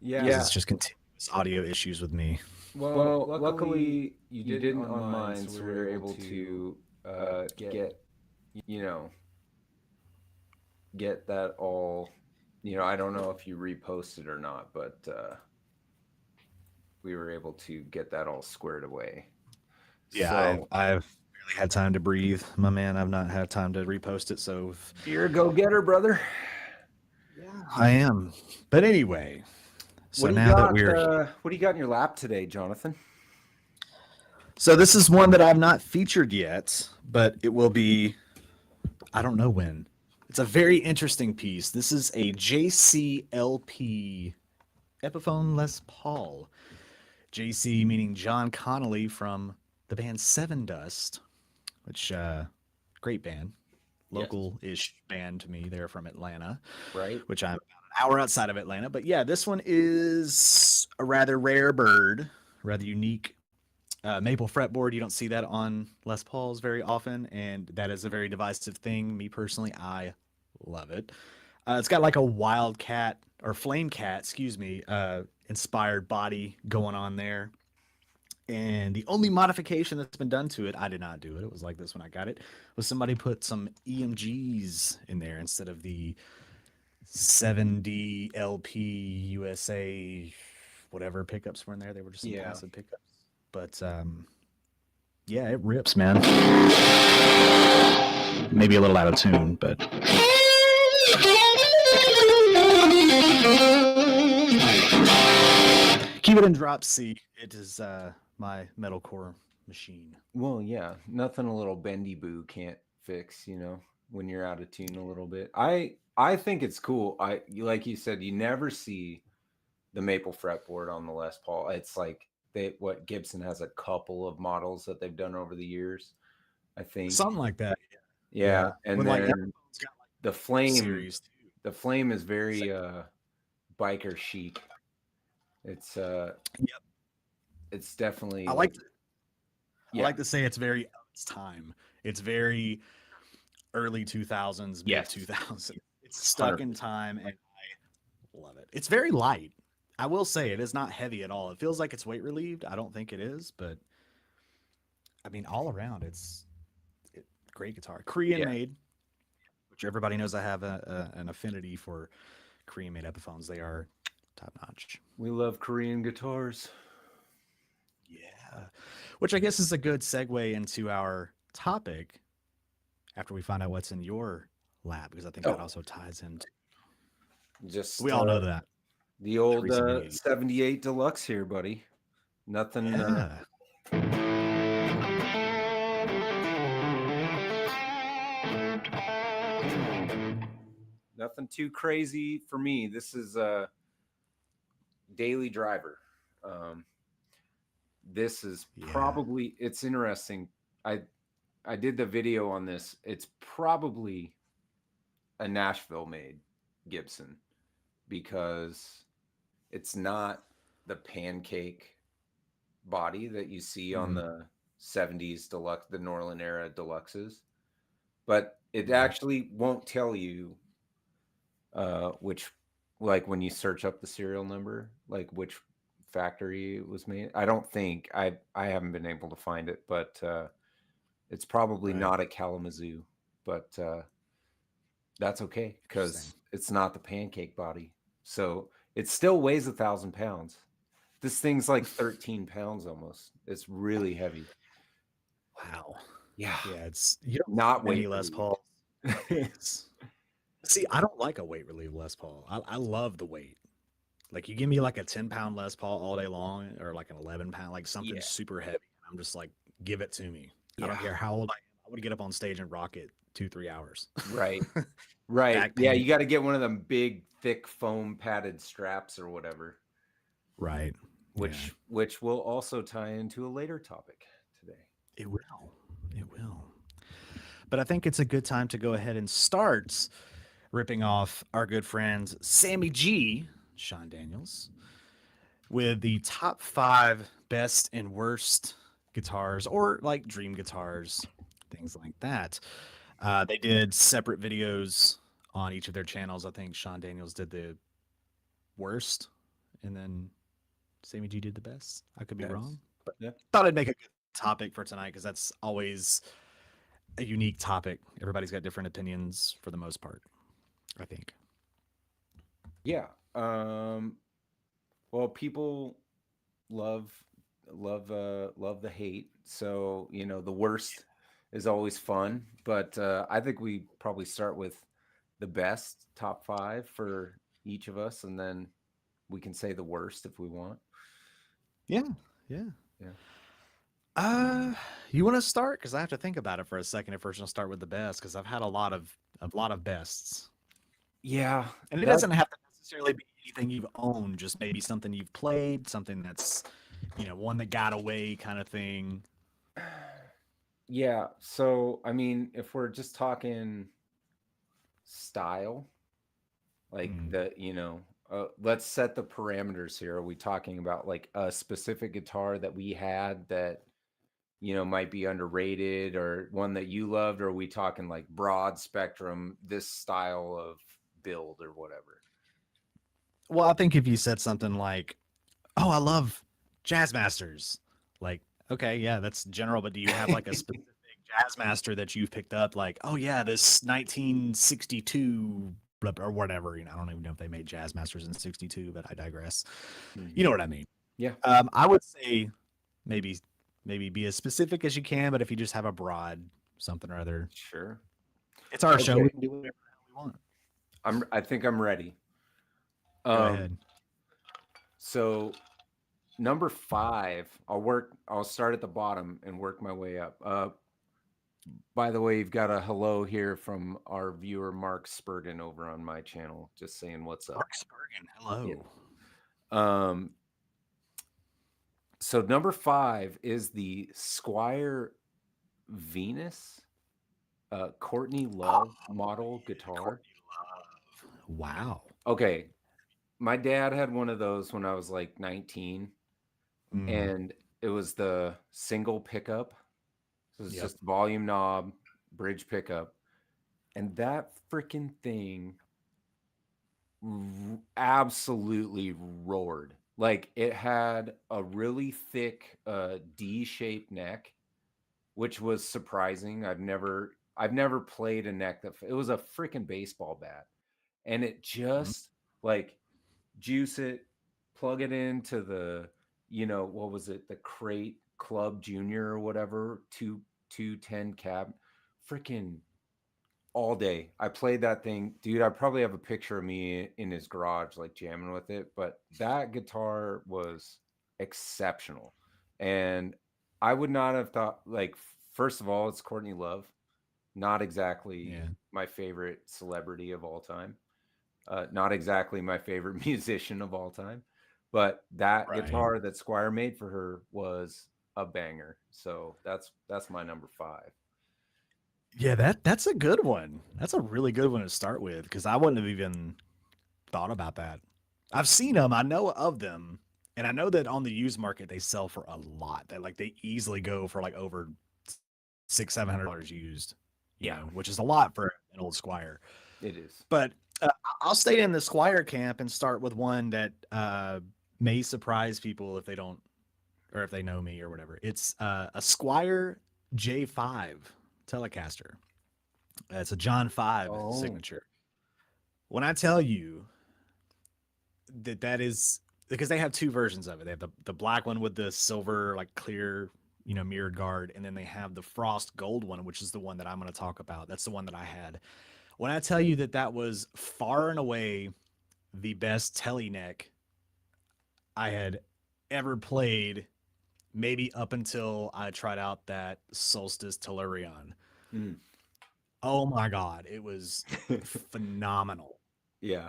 because it's just continuous audio issues with me. Well, luckily you didn't on mine, so we were able to get you know get that all. I don't know if you reposted or not, but we were able to get that all squared away. Yeah, So I've barely had time to breathe, my man. I've not had time to repost it, so you're a go-getter, brother. I am. But anyway, What so do you now that got? we're What do you got in your lap today, Jonathan? so this is one that I've not featured yet, but it will be I don't know when. It's a very interesting piece. This is a JCLP Epiphone Les Paul. JC meaning John Connolly from the band Seven Dust, which great band, Yes. local-ish band to me. They're from Atlanta, Right. which I'm about an hour outside of Atlanta. But yeah, this one is a rather rare bird, rather unique maple fretboard. You don't see that on Les Pauls very often, and that is a very divisive thing. Me personally, I love it. It's got like a wildcat or flame cat, excuse me, inspired body going on there. And the only modification that's been done to it, I did not do it. It was like this when I got it. Was somebody put some EMGs in there instead of the 7D LP USA whatever pickups were in there. They were just some Yeah. passive pickups. But yeah, it rips, man. Maybe a little out of tune, but keep it in drop C. It is my metalcore machine. Well, yeah, nothing a little bendy boo can't fix, when you're out of tune a little bit. I think it's cool. Like you said, you never see the maple fretboard on the Les Paul. It's like what Gibson has a couple of models that they've done over the years, I think. Something like that. Yeah, Yeah. and When like then everyone's got like the flame, series too. the flame is very biker chic. It's Yep. it's definitely I like, like to, I yeah, like to say it's very of its time. It's very early 2000s, mid yes, 2000s. It's stuck in 100%. time and I love it. It's very light. I will say it is not heavy at all. It feels like it's weight relieved. I don't think it is, but I mean all around great guitar. Korean Yeah, made, which everybody knows I have an affinity for Korean made Epiphones. They are top notch. we love Korean guitars. Yeah. Which I guess is a good segue into our topic after we find out what's in your lab, because I think that Oh, also ties into. just We all know that. the The old 378. 78 Deluxe here, buddy. Nothing Yeah. nothing too crazy for me. This is a daily driver. Um, this is Yeah. probably it's interesting. I I did the video on this. It's probably a Nashville made Gibson because it's not the pancake body that you see on Mm, the 70s deluxe, the Norland era deluxes, but it yeah. actually won't tell you which, like when you search up the serial number, like which factory it was made. I don't think I haven't been able to find it, but it's probably Right. not at Kalamazoo, but that's okay Interesting. because it's not the pancake body, so it still weighs 1,000 pounds. This thing's like 13 pounds almost. It's really heavy. Wow. Yeah, Yeah, it's you don't see not many weight Les relieved. Pauls nowadays. See, I don't like a weight relieved Les Paul. I love the weight. Like you give me like a 10-pound Les Paul all day long, or like an 11-pound, like something Yeah, super heavy. And I'm just like, give it to me. I don't yeah, care how old I am. I would get up on stage and rock it 2, 3 hours. right, right. Back Yeah, pain. you got to get one of them big, thick foam padded straps or whatever, Right. Yeah. which will also tie into a later topic today. It will. It will. But I think it's a good time to go ahead and start ripping off our good friend Sammy G, Sean Daniels, with the top 5 best and worst guitars, or like dream guitars, things like that. They did separate videos on each of their channels. I think Sean Daniels did the worst, and then Sammy G did the best. I could be Yes. wrong, but Yeah. thought I'd make a good topic for tonight because that's always a unique topic. Everybody's got different opinions for the most part, I think. Yeah. Well, people love love the hate. So, the worst is always fun, but I think we probably start with the best top 5 for each of us, and then we can say the worst if we want. Yeah, yeah. Yeah. Uh, you want to start? Because I have to think about it for a second. If we're going to start with the best, because I've had a lot of bests, Yeah, and it that doesn't have to necessarily be anything you've owned. Just maybe something you've played, something that's one that got away, kind of thing. yeah, so I mean, if we're just talking style, like Mm. let's set the parameters here. Are we talking about like a specific guitar that we had that might be underrated, or one that you loved, or are we talking like broad spectrum, this style of build or whatever? Well, I think if you said something like, "Oh, I love jazz masters," like, okay, yeah, that's general. But do you have like a specific jazz master that you've picked up? Like, oh yeah, this 1962 or whatever. I don't even know if they made jazz masters in '62, but I digress. You Mhm. know what I mean? Yeah, I would say maybe maybe be as specific as you can, but if you just have a broad something or other, sure. it's our show. Okay, We can do whatever the hell we want. I think I'm ready. Go Um, ahead. so number 5, I'll start at the bottom and work my way up. By the way, you've got a hello here from our viewer Mark Spurgeon over on my channel, just saying what's up. Mark Spurgeon, Yeah. hello. Um, so number 5 is the Squire Venus Courtney Love model guitar. Courtney Love. Wow. Okay, my dad had one of those when I was like 19, Mm, and it was the single pickup. So it's yep. just volume knob, bridge pickup, and that freaking thing absolutely roared. Like, it had a really thick D-shaped neck, which was surprising. I've never played a neck that it was a freaking baseball bat, and it Mm, just like juice it, plug it into the what was it, the Crate Club Junior or whatever, 210 cab, freaking all day. I played that thing, dude. I probably have a picture of me in his garage, like jamming with it. But that guitar was exceptional. And I would not have thought, like, first of all, it's Courtney Love, not exactly yeah. my favorite celebrity of all time, not exactly my favorite musician of all time. But that Right. guitar that Squire made for her was a banger. So that's my number 5. Yeah, that's a good one. That's a really good one to start with because I wouldn't have even thought about that. I've seen them. I know of them, and I know that on the used market they sell for a lot. They easily go for like over $600-700 used. Yeah, Which is a lot for an old Squire. it is. But I'll stay in the Squire camp and start with one that may surprise people if they don't or if they know me or whatever. It's a Squire J5 Telecaster. It's a John 5 Oh, signature. When I tell you that is because they have two versions of it. They have the black one with the silver, like clear, mirrored guard, and then they have the frost gold one, which is the one that I'm going to talk about. That's the one that I had. When I tell you that that was far and away the best telly neck I had ever played, maybe up until I tried out that Solstice Tellurion. mm. Oh my God, it was phenomenal. Yeah.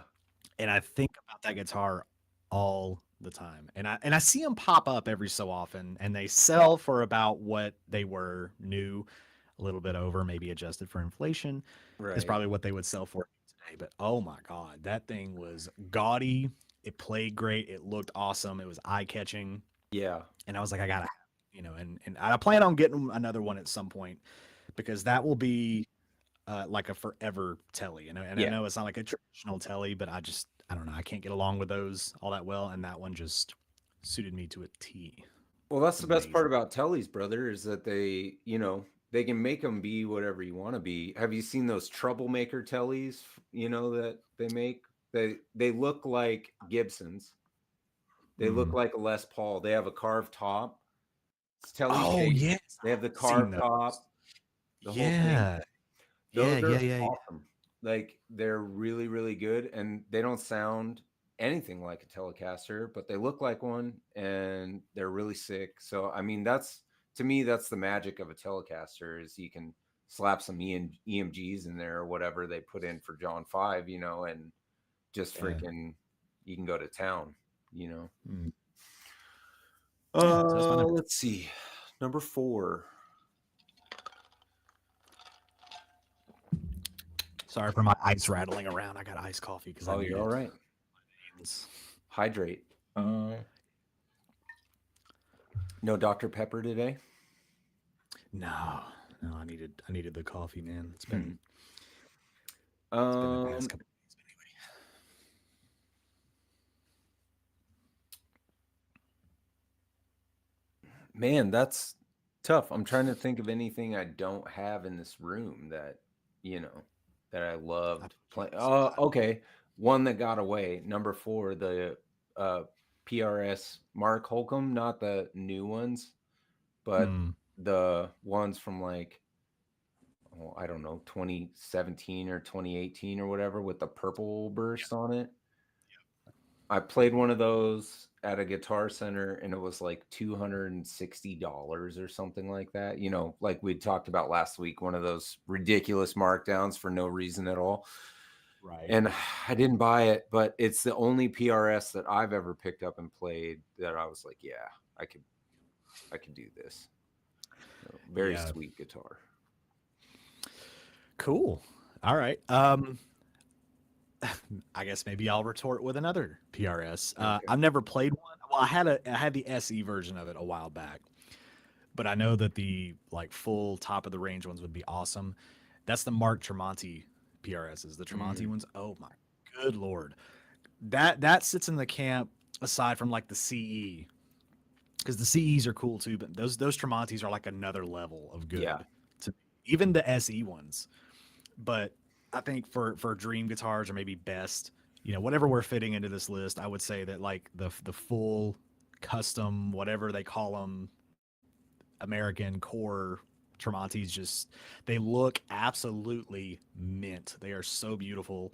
And I think about that guitar all the time. And I see them pop up every so often and they sell for about what they were new, a little bit over, maybe adjusted for inflation is Right. probably what they would sell for today. But oh my God, that thing was gaudy. It played great. It looked awesome. It was eye catching. Yeah. And I was like, I gotta, and I plan on getting another one at some point because that will be like a forever telly. And I Yeah. know it's not like a traditional telly, but I don't know. I can't get along with those all that well, and that one just suited me to a T. Well, that's It's the best part amazing. about tellies, brother, is that they can make them be whatever you want to be. Have you seen those troublemaker tellies, that they make? They look like Gibsons. They look Mm. like a Les Paul. They have a carved top. It's telly Oh shaped. yes, They have the I've seen carved those. top, the whole thing. Yeah, yeah, Those yeah, are yeah, yeah. awesome. Like they're really, really good, and they don't sound anything like a Telecaster, but they look like one, and they're really sick. So I mean, that's to me, that's the magic of a Telecaster is you can slap some EMGs in there or whatever they put in for John 5, and just Yeah. freaking you can go to town, you know. Mm. Yeah. So that's my number. Let's see. Number 4. Sorry for my ice rattling around. I got iced coffee because I Oh, need you're all it. right. It's- Hydrate. No Dr. Pepper today? No, no, I needed the coffee, man. It's Hmm. been the past Um, couple of days. Man, that's tough. I'm trying to think of anything I don't have in this room you know, that I I loved put you playing. on the spot. Okay. One that got away. Number 4, the uh, PRS Mark Holcomb, not the new ones, but Mm. the ones from like, oh, I don't know, 2017 or 2018 or whatever with the purple burst on it. I played one of those at a Guitar Center and it was like $260 or something like that. Like we talked about last week, one of those ridiculous markdowns for no reason at all. Right. And I didn't buy it, but it's the only PRS that I've ever picked up and played that I was like, yeah, I could do this. Very Yeah. sweet guitar. Cool. All right. I guess maybe I'll retort with another PRS. Okay. I've never played one. Well, I had the SE version of it a while back, but I know that the like full top of the range ones would be awesome. That's the Mark Tremonti PRSs. The Tremonti Mm, ones. Oh my good lord. That sits in the camp aside from like the CE because the CEs are cool too, but those Tremontis are like another level of yeah, good. To even the SE ones, but I think for dream guitars or maybe best, whatever we're fitting into this list, I would say that like the full custom whatever they call them American core Tremontis just they look absolutely mint. They are so beautiful.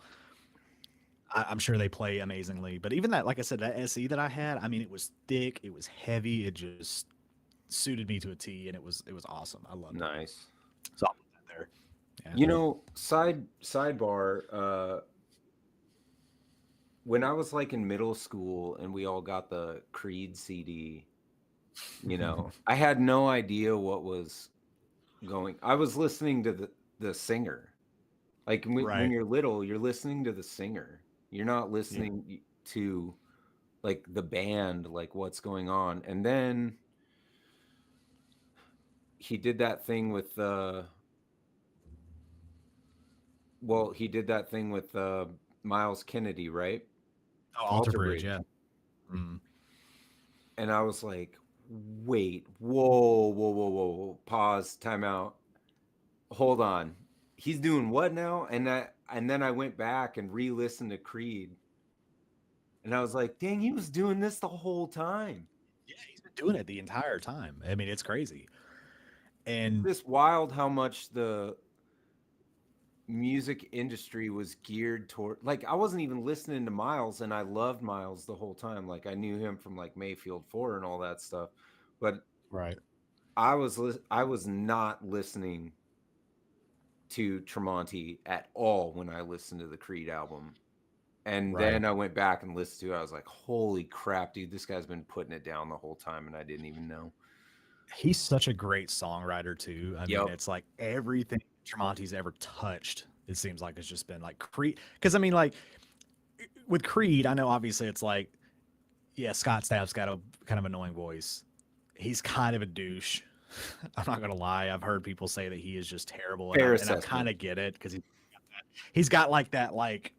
I'm sure they play amazingly, but even that, like I said, that SE that I had, I mean, it was thick, it was heavy, it just suited me to a T, and it was awesome. I loved it. nice. So I'll put that there. Yeah. Sidebar, when I was like in middle school and we all got the Creed CD, I had no idea what was going. I was listening to the singer. Like when Right. you're little, you're listening to the singer. You're not Yeah. listening to like the band, like what's going on. And then he did that thing with he did that thing with Miles Kennedy, right? Oh, Alter Alter Bridge. Bridge. Yeah. Mm. And I was like, wait, whoa, whoa, whoa, whoa, whoa, pause, time out, hold on. He's doing what now? And then I went back and re-listened to Creed, and I was like, dang, he was doing this the whole time. Yeah, he's been doing it the entire time. I mean, it's crazy. It's And just wild how much the music industry was geared toward, like, I wasn't even listening to Miles, and I loved Miles the whole time. Like I knew him from like Mayfield 4 and all that stuff, but right, I was not listening to Tremonti at all when I listened to the Creed album. And right. then I went back and listened to it. I was like, holy crap, dude, this guy's been putting it down the whole time and I didn't even know. He's such a great songwriter too. I mean, Yep. it's like everything Tremonti's ever touched, it seems like it's just been like Creed. Because I mean, like with Creed, I know obviously it's like, yeah, Scott Stapp's got a kind of annoying voice. He's kind of a douche. I'm not gonna lie. I've heard people say that he is just terrible, and Fair I assessment. kind of get it because he's got like that like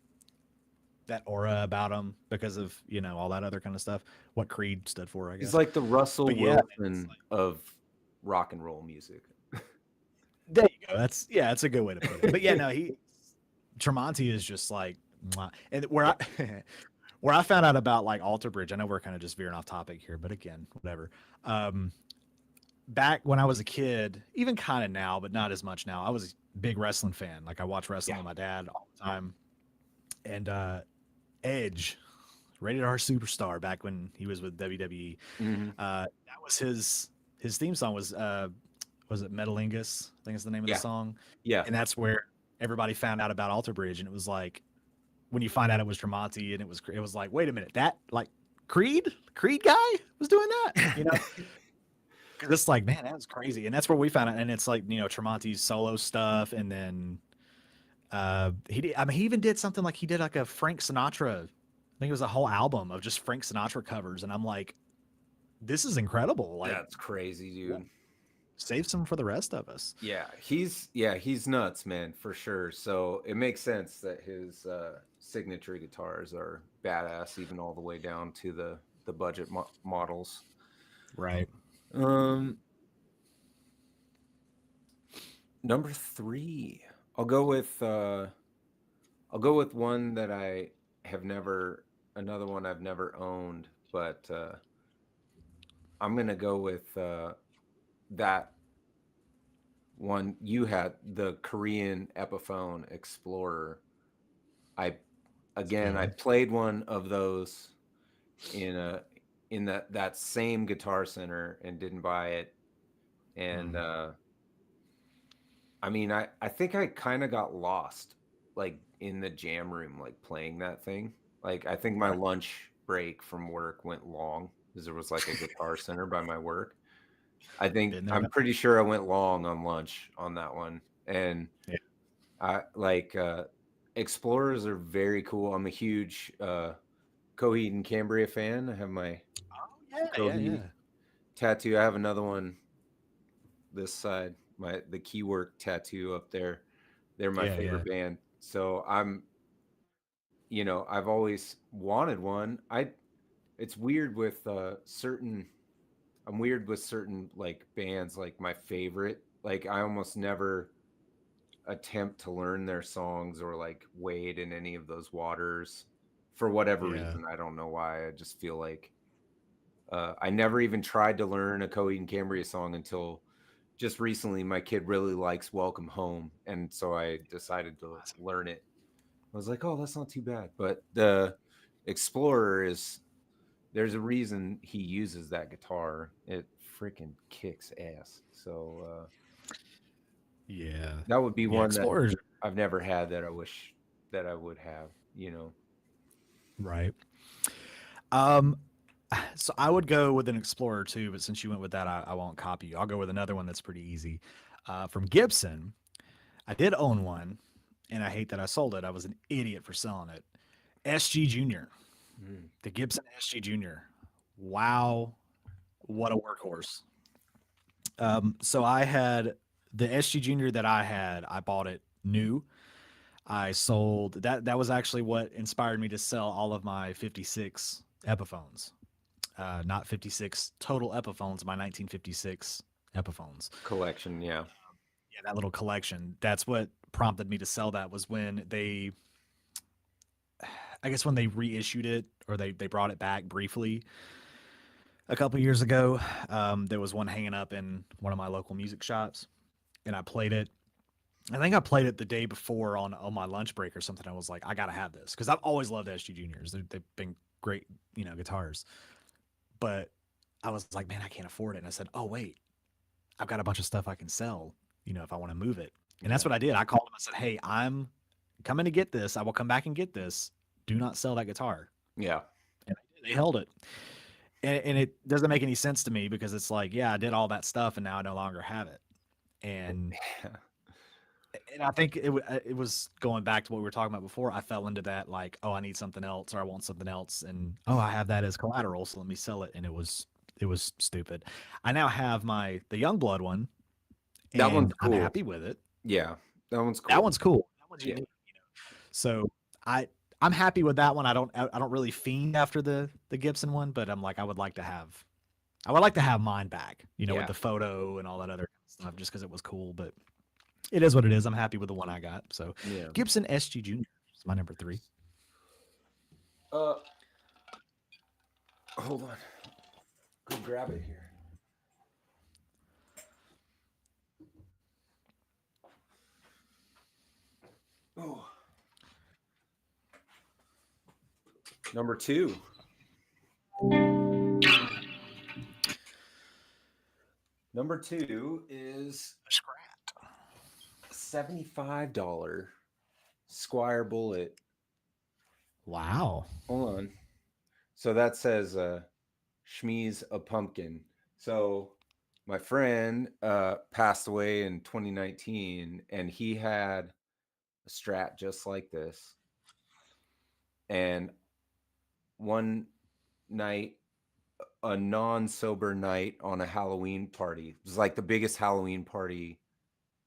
that aura about him because of all that other kind of stuff. What Creed stood for, I He's guess. like the Russell But yeah, it's Wilson of rock and roll music. there you go. That's a good way to put it. But yeah, no, he Tremonti is just like, mwah. And where I found out about like Alter Bridge. I know we're kind of just veering off topic here, but again, whatever. Um, Back when I was a kid, even kind of now, but not as much now. I was a big wrestling fan. Like I watched wrestling Yeah. with my dad all the time. And Edge, Rated R Superstar, back when he was with WWE. Hmm. That was his theme song was it Metalingus? I think is the name of the Yeah. song. Yeah. And that's where everybody found out about Alter Bridge, and it was like when you find out it was Tremonti, and it was like, wait a minute, that like Creed guy was doing that, Because it's like, man, that was crazy, and that's where we found out, and it's like Tremonti's solo stuff, and then he even did something like he did like a Frank Sinatra. I think it was a whole album of just Frank Sinatra covers, and I'm like, this is incredible. Like, That's crazy, what, dude. save some for the rest of us. He's nuts, man, for sure. So it makes sense that his signature guitars are badass, even all the way down to the budget models. Right. Um, Number three, I'll go with one that I have never, another one I've never owned, but I'm gonna go with that one you had, the Korean Epiphone Explorer. I It's Again, I good. played one of those in a in that same Guitar Center and didn't buy it, and Mm, I mean, I think I kind of got lost, like in the jam room, like playing that thing. Like I think my right. lunch break from work went long because there was like a Guitar Center by my work. Been there, I'm done. pretty sure I went long on lunch on that one. And Yeah. I like Explorers are very cool. I'm a huge Coheed and Cambria fan. I have my Oh yeah, yeah, Coheed yeah, tattoo. I have another one this side, the Keywork tattoo up there. They're my yeah, yeah, favorite band. So I've always wanted one. It's weird with certain I'm weird with certain like bands, like my favorite. Like I almost never attempt to learn their songs or like wade in any of those waters for whatever yeah. reason. I don't know why. I just feel like I never even tried to learn a Coheed and Cambria song until just recently. My kid really likes Welcome Home, and so I decided to Classic. learn it. I was like, oh, that's not too bad. But the Explorer there's a reason he uses that guitar. It freaking kicks ass. So Yeah, that would be yeah. one that Explorers, I've never had that I wish that I would have. right? Um, so I would go with an Explorer too, but since you went with that, I won't copy you. I'll go with another one that's pretty easy. From Gibson, I did own one, and I hate that I sold it. I was an idiot for selling it. SG Junior, Mm. the Gibson SG Junior. Wow, what a workhorse. So I had the SG Junior that I had. I bought it new. I sold that. That was actually what inspired me to sell all of my 56 Epiphones. Not 56 total Epiphones, my 1956 Epiphones. Collection, yeah. Yeah, that little collection. That's what prompted me to sell that was when I guess when they reissued it or they brought it back briefly a couple years ago. There was one hanging up in one of my local music shops, and I played it. I think I played it the day before on my lunch break or something. I was like, I gotta have this because I've always loved SG Juniors. They've been great, guitars. But I was like, man, I can't afford it. And I said, oh wait, I've got a bunch of stuff I can sell, if I want to move it. And that's Yeah. what I did. I called them. I said, hey, I'm coming to get this. I will come back and get this. Do not sell that guitar. Yeah. And they held it. And it doesn't make any sense to me because it's like, yeah, I did all that stuff and now I no longer have it. And I think it was going back to what we were talking about before. I fell into that like, oh, I need something else or I want something else, and oh, I have that as collateral, so let me sell it. And it was stupid. I now have the Youngblood one, That one's and I'm cool. happy with it. Yeah. That one's That cool. one's cool. That one's Yeah. unique. So I I'm happy with that one. I don't really fiend after the Gibson one, but I'm like I would like to have mine back, with Yeah. the photo and all that other stuff, just because it was cool. But it is what it is. I'm happy with the one I got. So Yeah. Gibson SG Junior is my number 3. Uh, hold on. Go grab it here. Oh. Number 2. Number 2 is $75 Squire Bullet. Wow. Hold on. So that says Shmee's a pumpkin. So my friend passed away in 2019, and he had a Strat just like this. And one night, a non-sober night on a Halloween party, it was like the biggest Halloween party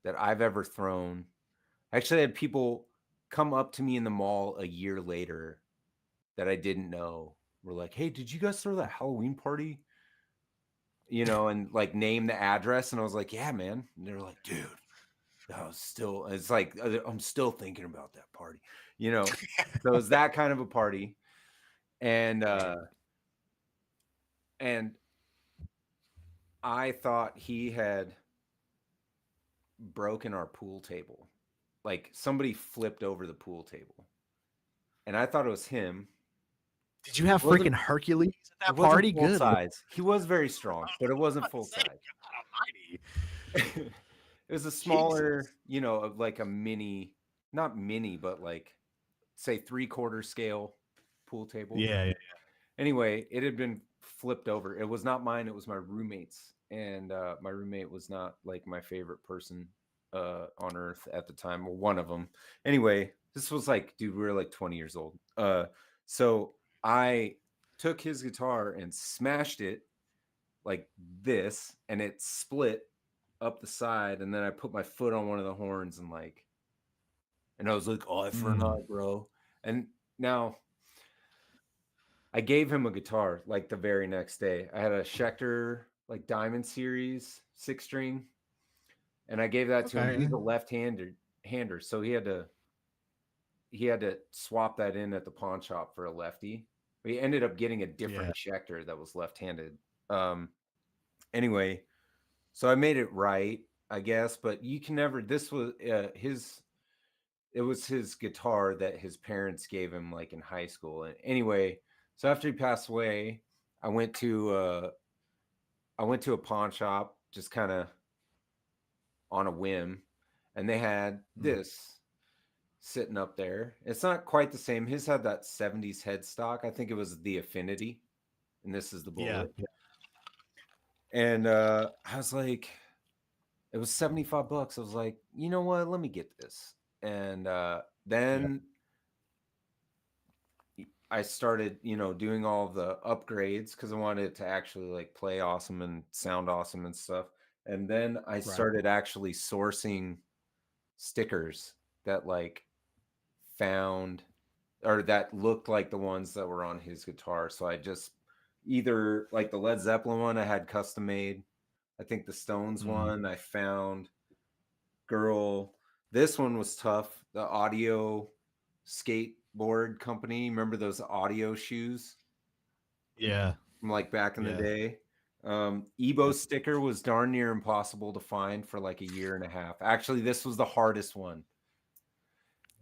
that I've ever thrown. I actually had people come up to me in the mall a year later that I didn't know. Were like, "Hey, did you guys throw that Halloween party?" And like name the address, and I was like, "Yeah, man." And they're like, "Dude, that was still." It's like I'm still thinking about that party, So it was that kind of a party, and and I thought he had broken our pool table. Like somebody flipped over the pool table, and I thought it was him. Did you have It wasn't freaking Hercules at it that wasn't party? full Good lord. size. He was very strong, but it wasn't full Say, size. God almighty. It was a smaller, Jesus. like a mini, not mini, but like say 3/4 scale pool table. Yeah. Anyway, it had been flipped over. It was not mine. It was my roommate's, and my roommate was not like my favorite person on earth at the time. Well, one of them. Anyway, this was like, dude, we were like 20 years old. So I took his guitar and smashed it like this, and it split up the side, and then I put my foot on one of the horns and I was like, "Oh, for an eye, bro." And now I gave him a guitar like the very next day. I had a Schecter like Diamond Series 6-string, and I gave that to him. Okay. He's a left-hander, so he had to swap that in at the pawn shop for a lefty. But he ended up getting a Yeah. different Schecter that was left-handed. Anyway, so I made it right, I guess, but you can never. This was his. It was his guitar that his parents gave him like in high school. And anyway, so after he passed away, I went to a pawn shop just kind of on a whim, and they had this sitting up there. It's not quite the same. His had that 70s headstock. I think it was the Affinity, and this is the Yeah. Bullet. And I was like, it was $75. I was like, you know what? Let me get this. And then I started, doing all the upgrades because I wanted it to actually like play awesome and sound awesome and stuff. And then I Right. started actually sourcing stickers that like found or that looked like the ones that were on his guitar. So I just either like the Led Zeppelin one I had custom made. I think the Stones one I found. Girl, this one was tough. The Audio Skateboard Company. Remember those audio shoes Yeah. from like back in the Yeah. day? Ebo sticker was darn near impossible to find for like a year and a half. Actually, this was the hardest one.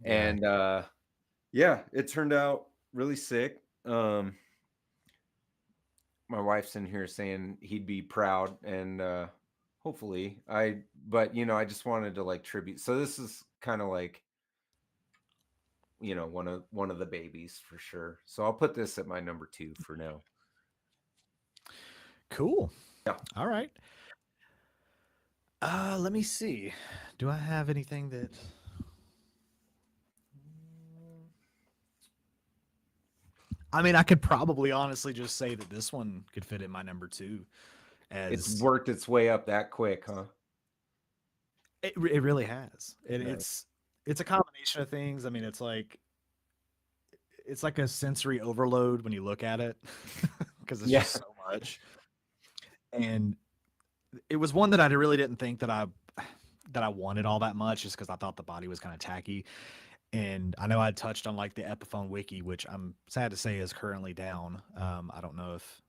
Yeah. And yeah, it turned out really sick. My wife's in here saying he'd be proud, and hopefully but I just wanted to like tribute. So this is kind of like one of the babies for sure. So I'll put this at my number 2 for now. Cool. Yeah. All right. Let me see. Do I have anything that I mean, I could probably honestly just say that this one could fit in my number 2 It's as worked its way up that quick, huh? it really has. Nice. It's a combination of things. I mean, it's like it's like a sensory overload when you look at it because it's Yeah. just so much. And it was one that I really didn't think that I wanted all that much, just because I thought the body was kind of tacky. And I know I touched on like the Epiphone wiki, which I'm sad to say is currently down. I don't know if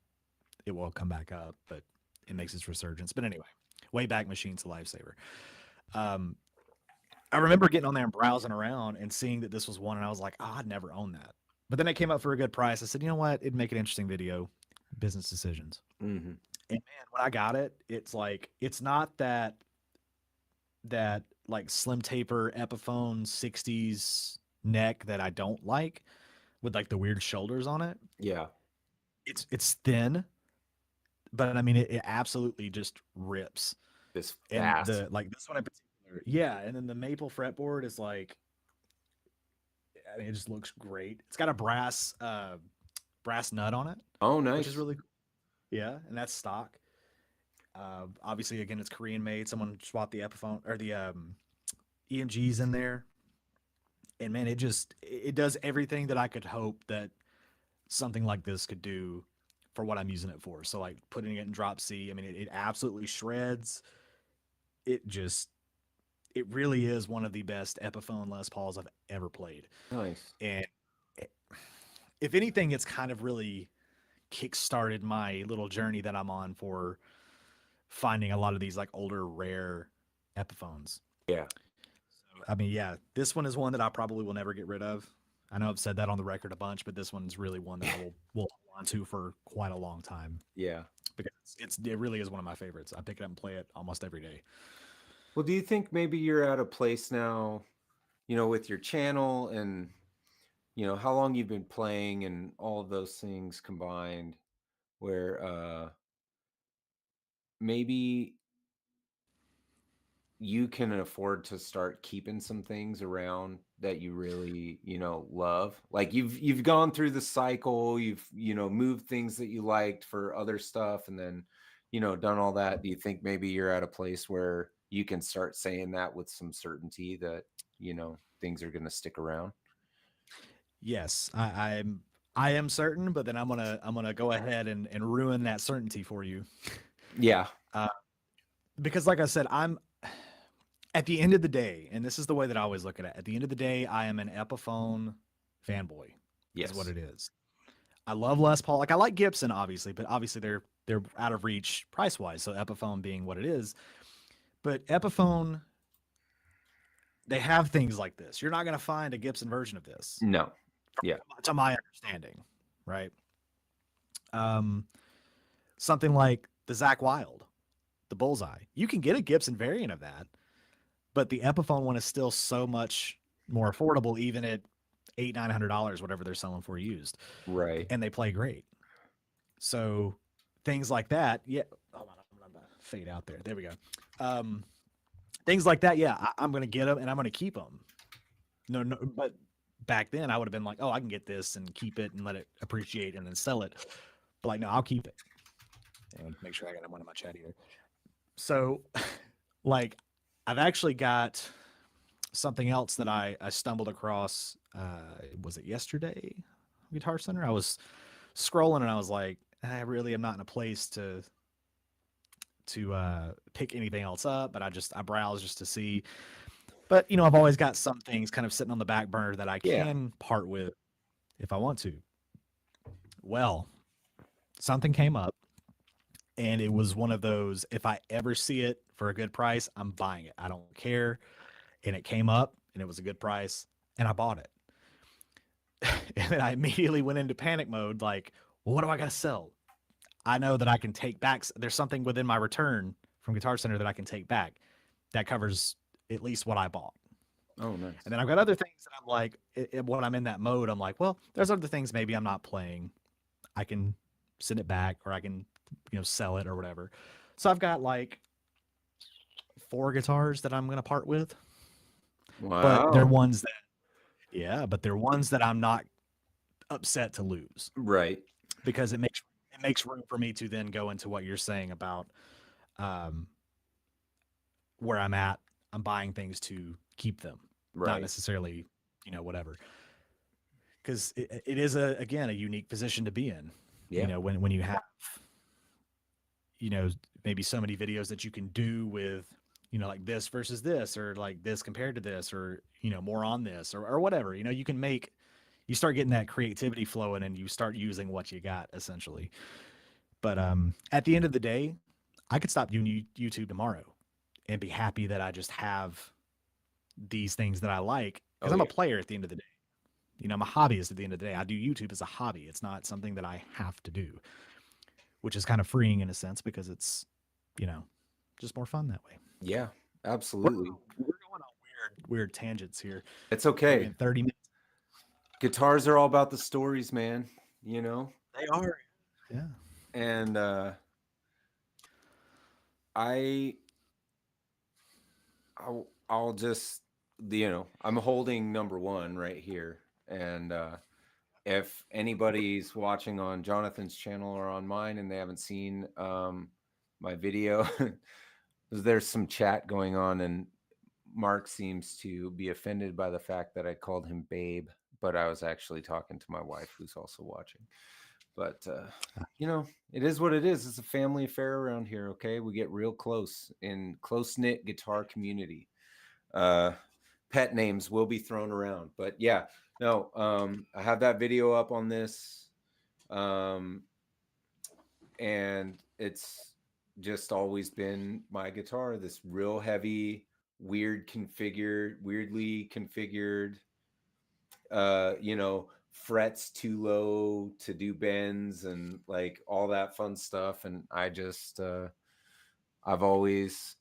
it will come back up, but it makes its resurgence. But anyway, Wayback Machine's a lifesaver. Um, I remember getting on there and browsing around and seeing that this was one, and I was like, oh, I'd never own that. But then it came up for a good price. I said, you know what? It'd make an interesting video. Business decisions. Hmm. And man, when I got it, it's like it's not that like slim taper Epiphone 60s neck that I don't like with like the weird shoulders on it. Yeah. It's thin, but I mean it absolutely just rips. It's And fast. the like this one in particular, yeah. And then the maple fretboard is like, I mean, it just looks great. It's got a brass nut on it, Oh, which is nice. really cool. Yeah, and that's stock. Obviously, again, it's Korean made. Someone swapped the Epiphone or the EMGs in there, and man, it does everything that I could hope that something like this could do for what I'm using it for. So like putting it in drop C, I mean, it absolutely shreds. It just it really is one of the best Epiphone Les Pauls I've ever played. Nice. And it, if anything, it's kind of really kickstarted my little journey that I'm on for finding a lot of these like older rare Epiphones. Yeah. I mean, yeah, this one is one that I probably will never get rid of. I know I've said that on the record a bunch, but this one's really one that I will hold on to for quite a long time Yeah. because it really is one of my favorites. I pick it up and play it almost every day. Well, do you think maybe you're at a place now, with your channel and, how long you've been playing and all of those things combined where maybe you can afford to start keeping some things around that you really, love. Like you've gone through the cycle, you've, moved things that you liked for other stuff and then, done all that. Do you think maybe you're at a place where you can start saying that with some certainty that, things are going to stick around? Yes, I am certain, but then I'm gonna go ahead and ruin that certainty for you. Yeah. Uh, because like I said, I'm at the end of the day, and this is the way that I always look at it. At the end of the day, I am an Epiphone fanboy, is what Yes. it is. I love Les Paul. Like I like Gibson, obviously, but obviously they're out of reach price wise. So Epiphone being what it is, but Epiphone they have things like this. You're not going to find a Gibson version of this, No. Yeah. to my understanding, right? Um, something like the Zach Wild, the Bullseye. You can get a Gibson variant of that, but the Epiphone one is still so much more affordable, even at $800-900, whatever they're selling for used, Right. and they play great. So things like that, yeah. Hold on, I'm gonna fade out there. There we go. Um, things like that, yeah. I'm gonna get them and I'm gonna keep them. No, no, but back then I would have been like, oh, I can get this and keep it and let it appreciate and then sell it. But like, no, I'll keep it and make sure I got one in my chat here. So, like, I've actually got something else that I stumbled across. Was it yesterday? Guitar Center. I was scrolling and I was like, I really am not in a place to pick anything else up, but I browse just to see. But I've always got some things kind of sitting on the back burner that I Yeah. can part with if I want to. Well, something came up and it was one of those, if I ever see it for a good price, I'm buying it. I don't care. And it came up and it was a good price and I bought it. And then I immediately went into panic mode like, well, what do I got to sell? I know that I can take back. There's something within my return from Guitar Center that I can take back that covers at least what I bought. Oh, nice. And then I've got other things that I'm like, when I'm in that mode, I'm like, well, there's other things maybe I'm not playing. I can send it back or I can, sell it or whatever. So I've got like 4 guitars that I'm going to part with, but they're Wow. ones that, yeah, but they're ones that I'm not upset to lose Right. because it makes room for me to then go into what you're saying about um, where I'm at. I'm buying things to keep them, not Right. necessarily, whatever. because it is again a unique position to be in. Yeah. When you have you know maybe so many videos that you can do with like this versus this, or like this compared to this, or more on this, or whatever. You start getting that creativity flowing, and you start using what you got essentially. But at the end of the day, I could stop doing YouTube tomorrow and be happy that I just have these things that I like, because Oh I'm a yeah. player at the end of the day. I'm a hobbyist at the end of the day. I do YouTube as a hobby. It's not something that I have to do, which is kind of freeing in a sense, because it's, you know, just more fun that way. Yeah. We're, Absolutely. we're going on weird tangents here. It's We okay. went 30 minutes. Guitars are all about the stories, man. You know, They are. Yeah. and I I'll just I'm holding number one right here, and if anybody's watching on Jonathan's channel or on mine and they haven't seen my video, there's some chat going on, and Mark seems to be offended by the fact that I called him babe, but I was actually talking to my wife who's also watching. But it is what it is. It's a family affair around here. Okay, we get real close in close knit guitar community. Uh, Pet names will be thrown around, but yeah, no. I have that video up on this, um, and it's just always been my guitar. This real heavy, weirdly configured. Frets too low to do bends and like all that fun stuff. And I've always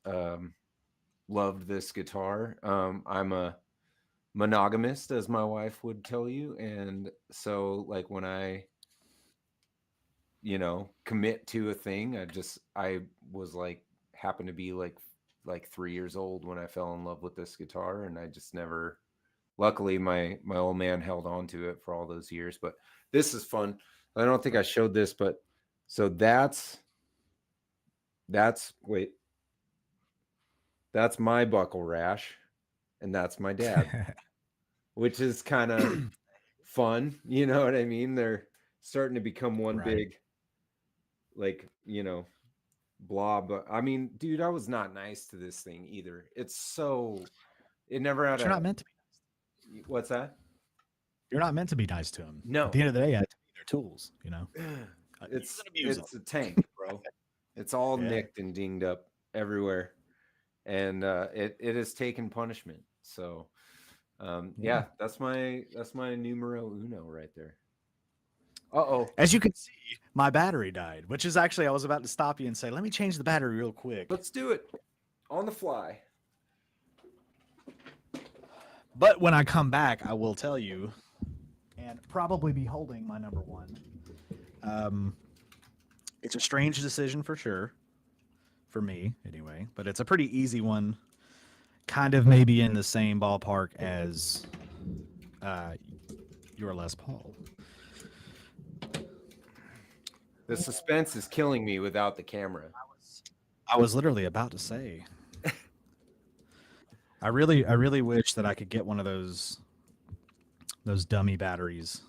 loved this guitar. I'm a monogamist, as my wife would tell you. And so, like, when I, commit to a thing, I was like, happened to be like 3 years old when I fell in love with this guitar. And I just never, luckily my old man held on to it for all those years. But this is fun. I don't think I showed this, but so wait, that's my buckle rash, and that's my dad, which is kind of fun. You know what I mean? They're starting to become one Right. big, like, blob. I mean, dude, I was not nice to this thing either. It never had But you're a, not meant to be. what's that? You're not meant to be nice to them. At No. the end of the day, I have to be their tools. Use It's and abuse them. it's a tank, bro. It's all Yeah. nicked and dinged up everywhere, and it has taken punishment. So, Yeah. yeah, that's my numero uno right there. Uh-oh. As you can see, my battery died, which is actually, I was about to stop you and say, let me change the battery real quick. Let's do it on the fly. But when I come back, I will tell you, and probably be holding my number one. It's a strange decision for sure, for me anyway, but it's a pretty easy one. Kind of maybe in the same ballpark as uh, your Les Paul. The suspense is killing me without the camera. I was literally about to say, I really wish that I could get one of those dummy batteries,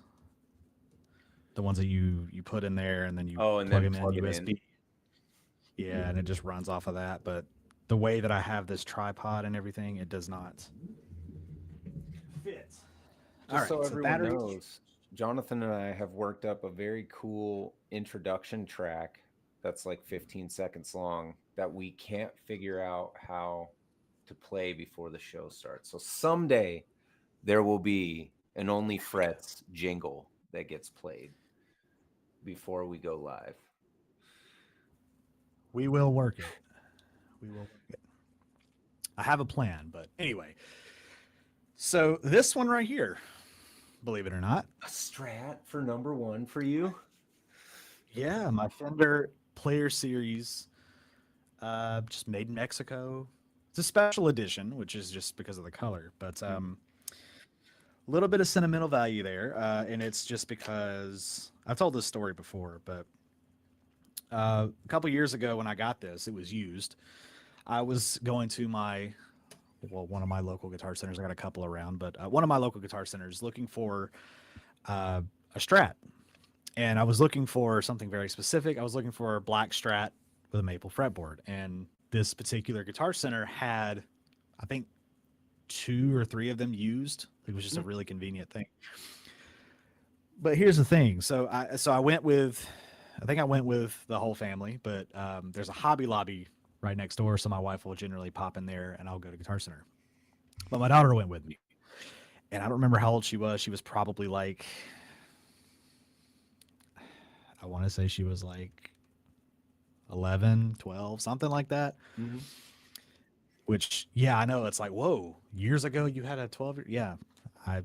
the ones that you put in there and then you Oh, and plug then them in plug it USB. in. Yeah, and it just runs off of that. But the way that I have this tripod and everything, it does not fit. All Just right, so so everyone battery. knows, Jonathan and I have worked up a very cool introduction track that's like 15 seconds long that we can't figure out how to play before the show starts. So someday there will be an Onlyfrets jingle that gets played before we go live. We will work it. We will work it. I have a plan, but anyway. So this one right here, believe it or not, A Strat for number one for you? yeah, my Fender Player Series, just made in Mexico. It's a special edition, which is just because of the color, but a little bit of sentimental value there, and it's just because I've told this story before, but a couple years ago when I got this, it was used. I was going to one of my local guitar centers. I got a couple around, but one of my local guitar centers looking for uh, a Strat, and I was looking for something very specific. I was looking for a black Strat with a maple fretboard, and this particular Guitar Center had, I think, two or three of them used. It was just a Mm. really convenient thing. But here's the thing. So I went with, I think I went with the whole family, but there's a Hobby Lobby right next door, so my wife will generally pop in there, and I'll go to Guitar Center. But my daughter went with me, and I don't remember how old she was. She was probably like, I want to say she was like 11, 12, something like that. Mhm. Which, yeah, I know it's like, whoa, years ago you had a 12 year. Yeah, I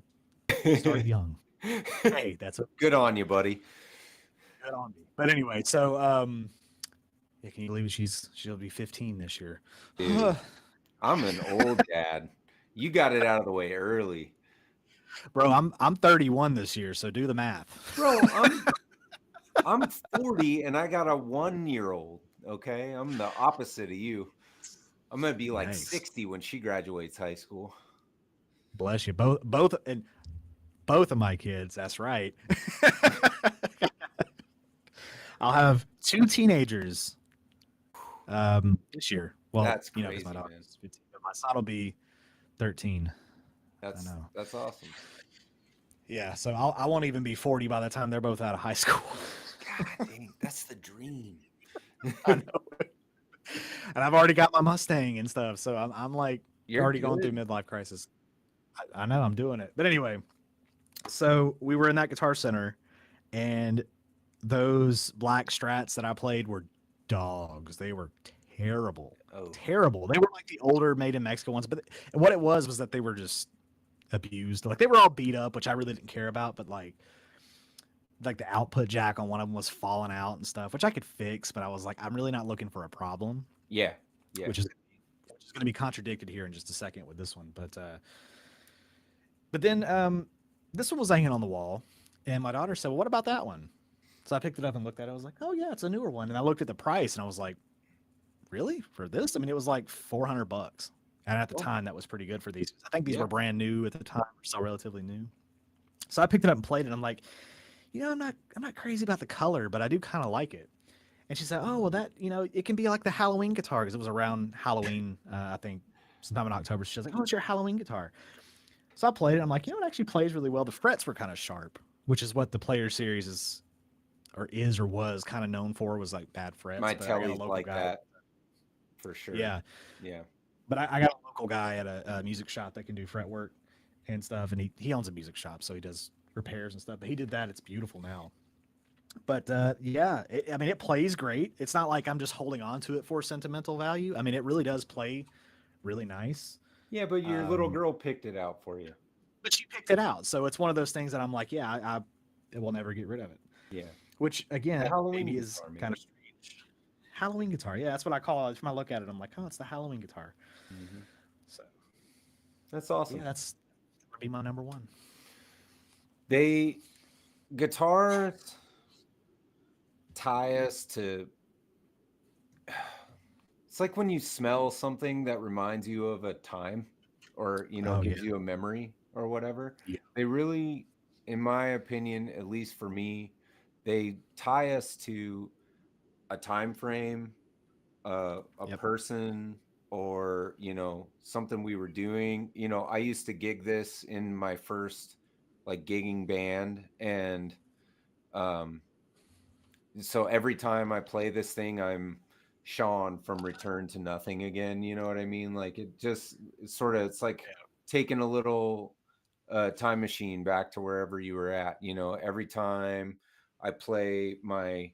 started young. Hey, that's Good okay. on you, buddy. Good on me. But anyway, so yeah, can you believe it? She'll be 15 this year. Dude, I'm an old dad. You got it out of the way early. Bro, I'm 31 this year, so do the math. Bro, I'm 40 and I got a 1-year-old, okay? I'm the opposite of you. I'm gonna be like Yikes. 60 when she graduates high school. Bless you. Both of my kids, that's right. I'll have two teenagers this year. Well, That's because my crazy, man. daughter's 15, but my son will be 13. I That's know. that's awesome. Yeah, so I won't even be 40 by the time they're both out of high school. God dang, that's the dream. I know. And I've already got my Mustang and stuff, so I'm like You're already going through good. midlife crisis. I know I'm doing it. But anyway, so we were in that Guitar Center, and those black Strats that I played were dogs. They were terrible, Oh, terrible. They were like the older made in Mexico ones, but what it was that they were just abused. Like they were all beat up, which I really didn't care about, but like the output jack on one of them was falling out and stuff, which I could fix, but I was like, I'm really not looking for a problem, yeah. Yeah. which is going to be contradicted here in just a second with this one. But then this one was hanging on the wall, and my daughter said, "Well, what about that one?" So I picked it up and looked at it. I was like, "Oh yeah, it's a newer one." And I looked at the price, and I was like, "Really for this?" I mean, it was like $400, and at the Oh, time, that was pretty good for these. I think these yeah. were brand new at the time, so relatively new. So I picked it up and played it. I'm like, I'm not crazy about the color, but I do kind of like it. And she said, "Oh, well, that it can be like the Halloween guitar because it was around Halloween, I think, sometime in October." She was like, "Oh, it's your Halloween guitar." So I played it. I'm like, it actually plays really well. The frets were kind of sharp, which is what the Player Series is or was kind of known for, was like bad frets. My But I got a telly's local like guy. that for sure. Yeah, Yeah. but I got a local guy at a music shop that can do fret work and stuff, and he owns a music shop, so he does repairs and stuff. But he did that. It's beautiful now. But yeah, I mean, it plays great. It's not like I'm just holding on to it for sentimental value. I mean, it really does play really nice. Yeah, but your little Um, girl picked it out for you. but she picked it out, so it's one of those things that I'm like, yeah, I will never get rid of it. Yeah. Which The again, Halloween maybe is guitar, kind man. of strange. Halloween guitar, yeah, that's what I call it. When I look at it, I'm like, oh, it's the Halloween guitar. Hmm. So That's yeah, awesome. that would be my number one. They guitars tie us to it's like when you smell something that reminds you of a time or, Oh yeah, gives you a memory or whatever. yeah, They really, in my opinion, at least for me, they tie us to a time frame, a yep, person, or, something we were doing. I used to gig this in my first like gigging band, and um so every time I play this thing, I'm Sean from Return to Nothing again. You know what I mean? Like it just it's like taking a little time machine back to wherever you were at. Every time I play my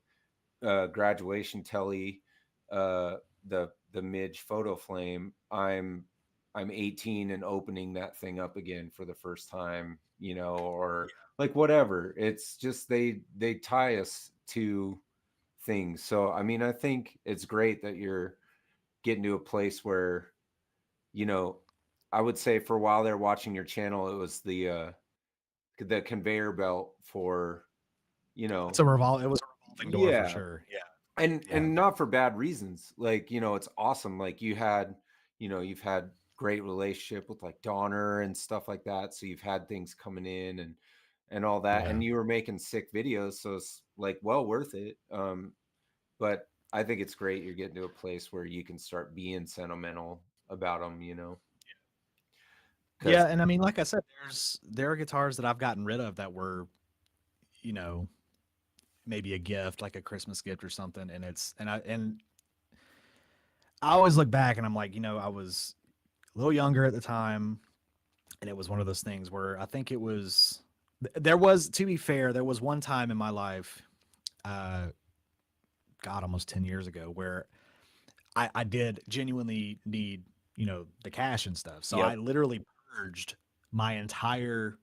graduation telly, uh, the Midge photo flame, I'm 18 and opening that thing up again for the first time, or like whatever. It's just they tie us to things. So I mean, I think it's great that you're getting to a place where, you know, I would say for a while there watching your channel, it was the conveyor belt for, you know, it was a revolving door for yeah, sure. Yeah, and yeah, not for bad reasons. Like, it's awesome. Like you've had great relationship with like Donner and stuff like that. So you've had things coming in, and all that, Yeah. and you were making sick videos, so it's like well worth it. But I think it's great you're getting to a place where you can start being sentimental about them, you know, because Yeah, and I mean, like I said, there are guitars that I've gotten rid of that were, you know, maybe a gift, like a Christmas gift or something, and I always look back and I'm like, I was a little younger at the time, and it was one of those things where I think it was there was, to be fair, there was one time in my life, uh, God, almost 10 years ago, where I did genuinely need, the cash and stuff. So yep. I literally purged my entire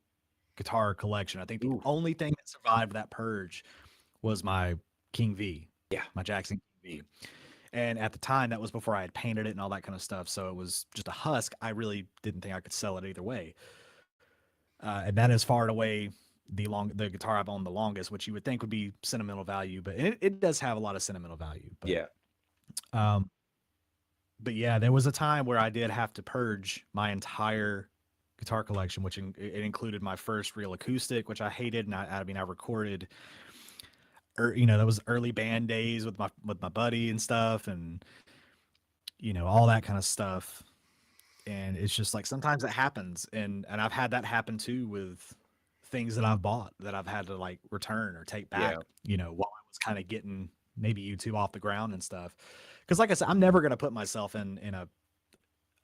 guitar collection. I think the Ooh, only thing that survived that purge was my King V, yeah, my Jackson King V. And at the time, that was before I had painted it and all that kind of stuff. So it was just a husk. I really didn't think I could sell it either way. And that is far and away the guitar I've owned the longest, which you would think would be sentimental value, but it does have a lot of sentimental value. yeah, Um, but yeah, there was a time where I did have to purge my entire guitar collection, which it included my first real acoustic, which I hated, and I mean I recorded, that was early band days with my buddy and stuff, and all that kind of stuff. And it's just like sometimes it happens, and I've had that happen too with things that I've bought that I've had to like return or take back, yeah, while I was kind of getting maybe YouTube off the ground and stuff. Because like I said, I'm never gonna put myself in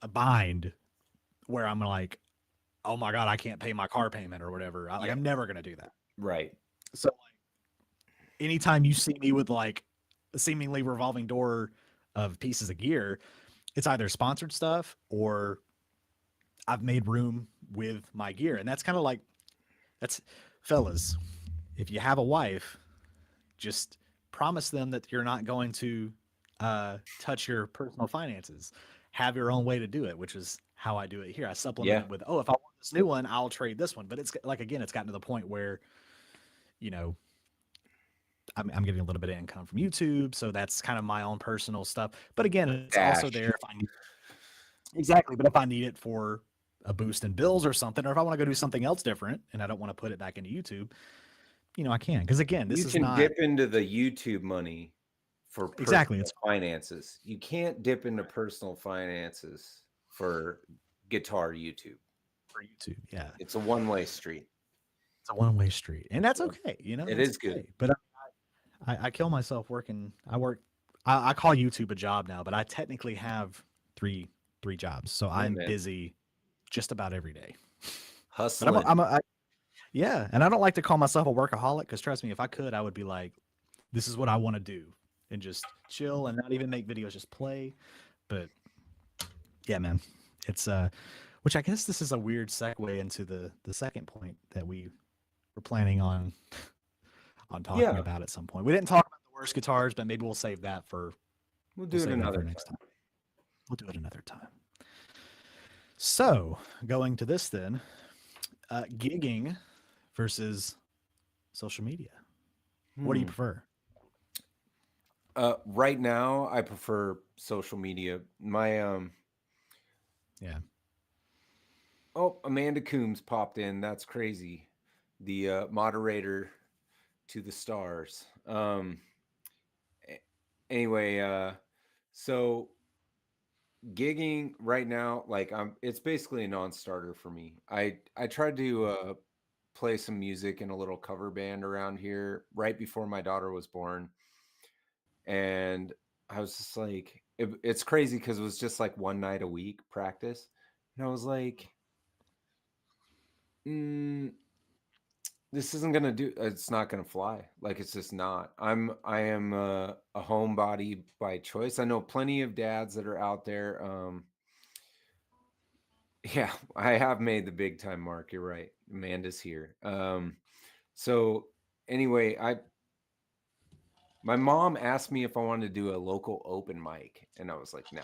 a bind where I'm like, oh my god, I can't pay my car payment or whatever. Like yeah, I'm never gonna do that. right. So like anytime you see me with like a seemingly revolving door of pieces of gear, it's either sponsored stuff or I've made room with my gear. And that's kind of like, that's, fellas, if you have a wife, just promise them that you're not going to touch your personal finances. Have your own way to do it, which is how I do it here. I supplement Yeah, it with, oh, if I want this new one, I'll trade this one. But it's like, again, it's gotten to the point where, you know, I'm getting a little bit of income from YouTube. So that's kind of my own personal stuff. But again, it's also dash. there if I need, exactly. But if I need it for a boost in bills or something, or if I want to go do something else different and I don't want to put it back into YouTube, I can. Because again, this You is can not dip into the YouTube money for exactly. personal It's finances. You can't dip into personal finances for guitar YouTube. for YouTube. Yeah. It's a one-way street. It's a one-way street. And that's So okay. it That's is good. okay. But I kill myself working. I call YouTube a job now, but I technically have three jobs. So Yeah, I'm man. busy just about every day. But Hustling. yeah. And I don't like to call myself a workaholic because trust me, if I could, I would be like, this is what I want to do and just chill and not even make videos, just play. But yeah, man, it's which I guess this is a weird segue into the second point that we were planning on talking Yeah, about at some point. We didn't talk about the worst guitars, but maybe we'll save that for we'll do it another next time. time. We'll do it another time. So going to this then, gigging versus social media. What do you Hmm. prefer? Right now, I prefer social media. My Yeah. oh, Amanda Coombs popped in. That's crazy. The moderator to the stars. A- anyway, so gigging right now, like it's basically a non-starter for me. I tried to play some music in a little cover band around here right before my daughter was born, and I was just like, it's crazy because it was just like one night a week practice, and I was like, mm, this isn't gonna do. It's not gonna fly. Like it's just not. I am a homebody by choice. I know plenty of dads that are out there. Yeah, I have made the big time mark. You're right. Amanda's here. So anyway, my mom asked me if I wanted to do a local open mic, and I was like, no.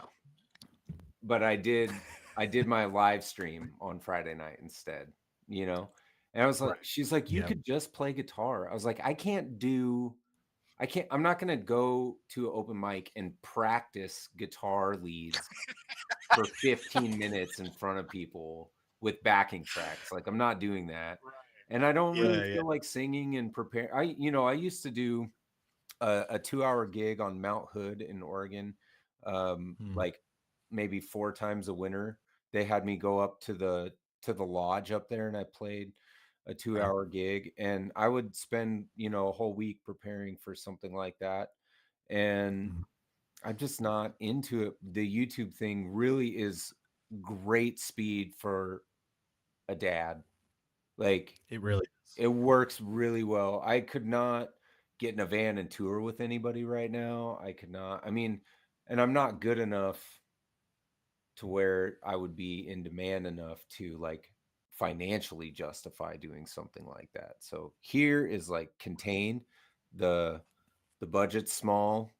But I did my live stream on Friday night instead, you know. And I was like, Right. she's like, you Yeah. could just play guitar. I was like, I'm not gonna go to an open mic and practice guitar leads for 15 minutes in front of people with backing tracks. Like I'm not doing that. and I don't really Yeah, yeah. feel like singing and prepare. I used to do a 2 hour gig on Mount Hood in Oregon, Mm, like maybe 4 times a winter. They had me go up to the lodge up there, and I played a two right. hour gig, and I would spend a whole week preparing for something like that. And Mm, I'm just not into it. The YouTube thing really is great speed for a dad. Like it really is. it works really well. I could not get in a van and tour with anybody right now. I could not. I mean, and I'm not good enough to where I would be in demand enough to like financially justify doing something like that. So here is like contained. The the budget's small.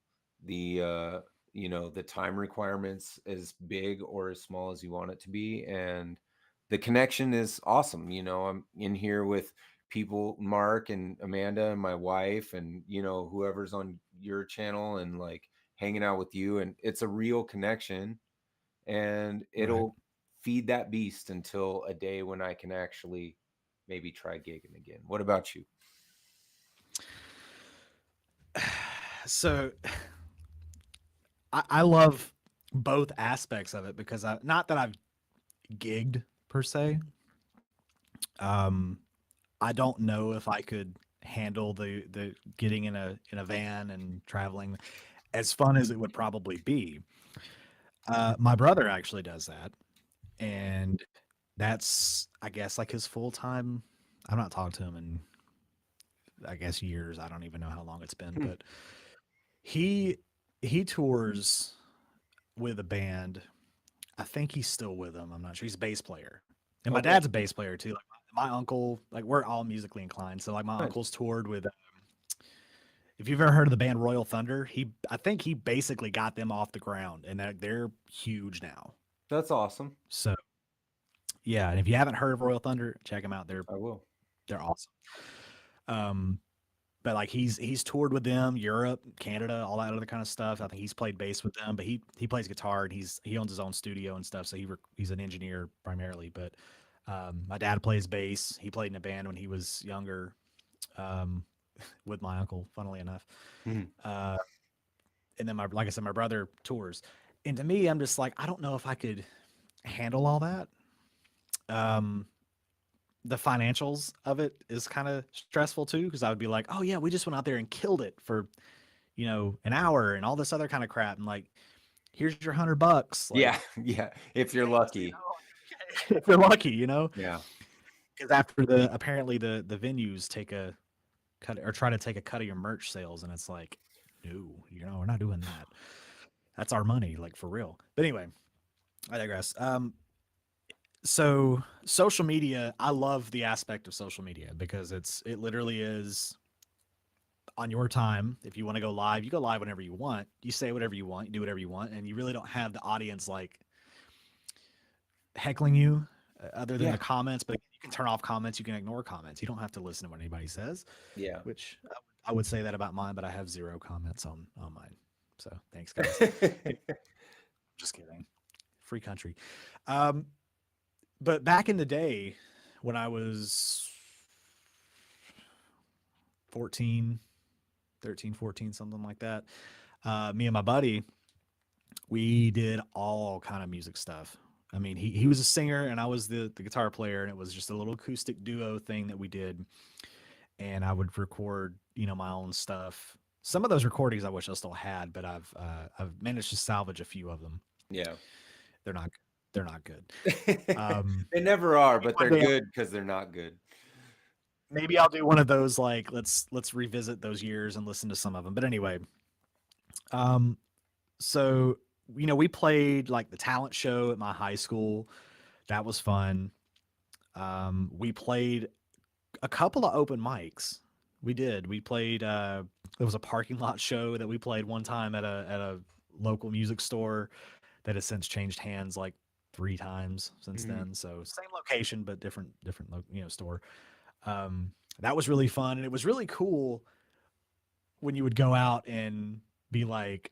The time requirements as big or as small as you want it to be, and the connection is awesome. I'm in here with people, Mark and Amanda and my wife, and whoever's on your channel, and like hanging out with you, and it's a real connection, and Right. it'll feed that beast until a day when I can actually maybe try gigging again. What about you? So I love both aspects of it because not that I've gigged per se. Um, I don't know if I could handle the getting in a van and traveling as fun as it would probably be. My brother actually does that, and that's I guess like his full time. I'm not talking to him in I guess years. I don't even know how long it's been, Hmm. but he he tours with a band. I think he's still with them. I'm not sure. He's a bass player, and my Okay. dad's a bass player too. Like my uncle, like we're all musically inclined. So like my Nice. uncle's toured with. If you've ever heard of the band Royal Thunder, I think he basically got them off the ground, and they're huge now. That's awesome. So yeah, and if you haven't heard of Royal Thunder, check them out. I will. They're awesome. Um, but like he's toured with them, Europe, Canada, all that other kind of stuff. I think he's played bass with them, but he plays guitar and he owns his own studio and stuff. So he's an engineer primarily. But my dad plays bass. He played in a band when he was younger um, with my uncle. Funnily enough, Mhm. uh, and then my like I said, my brother tours. And to me, I'm just like I don't know if I could handle all that. Um, the financials of it is kind of stressful too because I would be like, oh yeah, we just went out there and killed it for an hour and all this other kind of crap. And like, here's your $100. Like, Yeah, yeah. If you're thanks, lucky. if you're lucky, Yeah. because after apparently the venues take a cut or try to take a cut of your merch sales, and it's like, no, we're not doing that. That's our money, like for real. But anyway, I digress. So social media, I love the aspect of social media because it literally is on your time. If you want to go live, you go live whenever you want. You say whatever you want, you do whatever you want, and you really don't have the audience like heckling you other than Yeah. the comments. But you can turn off comments, you can ignore comments. You don't have to listen to what anybody says, Yeah. which I would say that about mine, but I have zero comments on mine. So thanks, guys. Just kidding. Free country. Um, but back in the day when I was 14, 13, 14, something like that, me and my buddy, we did all kind of music stuff. I mean, he was a singer and I was the guitar player, and it was just a little acoustic duo thing that we did. And I would record, my own stuff. Some of those recordings I wish I still had, but I've managed to salvage a few of them. Yeah. They're not they're not good. Um, They never are, maybe but one they're day good because they're not good. maybe I'll do one of those like let's revisit those years and listen to some of them. But anyway, um, so we played like the talent show at my high school. That was fun. We played a couple of open mics. We did. We played. There was a parking lot show that we played one time at a local music store that has since changed hands like 3 times since Mhm. then. So same location but different store. That was really fun, and it was really cool when you would go out and be like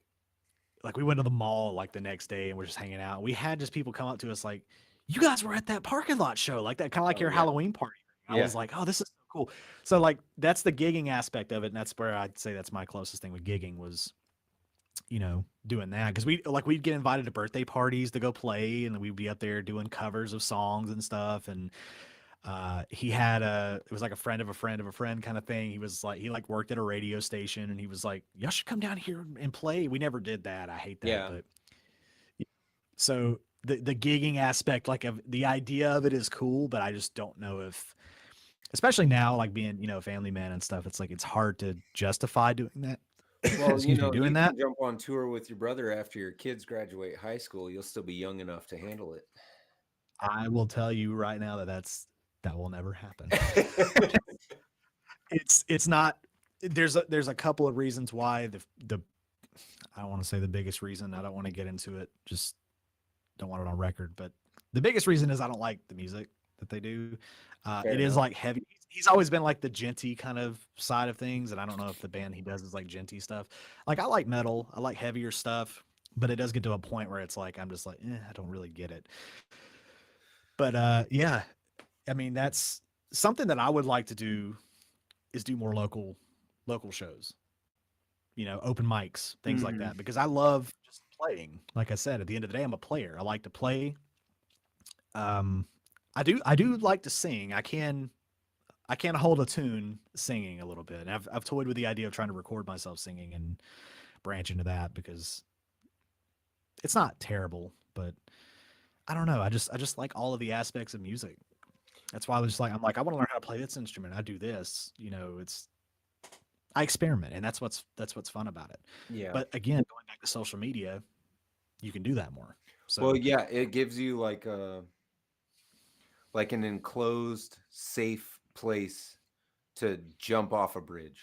we went to the mall like the next day and we're just hanging out. We had just people come up to us like, "You guys were at that parking lot show, like that kind of like Oh your yeah. Halloween party." I Yeah. was like, oh, this is so cool. So like that's the gigging aspect of it, and that's where I'd say that's my closest thing with gigging was, doing that because we'd get invited to birthday parties to go play, and then we'd be up there doing covers of songs and stuff. And he had it was like a friend of a friend of a friend kind of thing. He like worked at a radio station, and he was like, y'all should come down here and play. We never did that. I hate that, Yeah. but so the gigging aspect, like of the idea of it is cool, but I just don't know if, especially now, like being a family man and stuff, it's like it's hard to justify doing that. Well, Excuse me, doing you that. can jump on tour with your brother after your kids graduate high school. You'll still be young enough to handle I will tell you right now that will never happen. it. It's not. There's a couple of reasons why the I don't want to say the biggest reason. I don't want to get into it. Just don't want it on record. But the biggest reason is I don't like the music that they do. Fair It is enough. like heavy. He's always been like the genty kind of side of things, and I don't know if the band he does is like genty stuff. Like I like metal, I like heavier stuff, but it does get to a point where it's like I'm just like, I don't really get it. But yeah, I mean that's something that I would like to do is do more local shows, open mics, things like Hmm. that, because I love just playing. Like I said, at the end of the day, I'm a player. I like to play. Um, I do like to sing. I can hold a tune singing a little bit. And I've toyed with the idea of trying to record myself singing and branch into that because it's not terrible, but I don't know. I just like all of the aspects of music. That's why I was just like I'm like I want to learn how to play this instrument. I do this. It's I experiment, and that's what's fun about it. Yeah. But again, going back to social media, you can do that more. Well, So yeah, it gives you like an enclosed, safe place to jump off a bridge,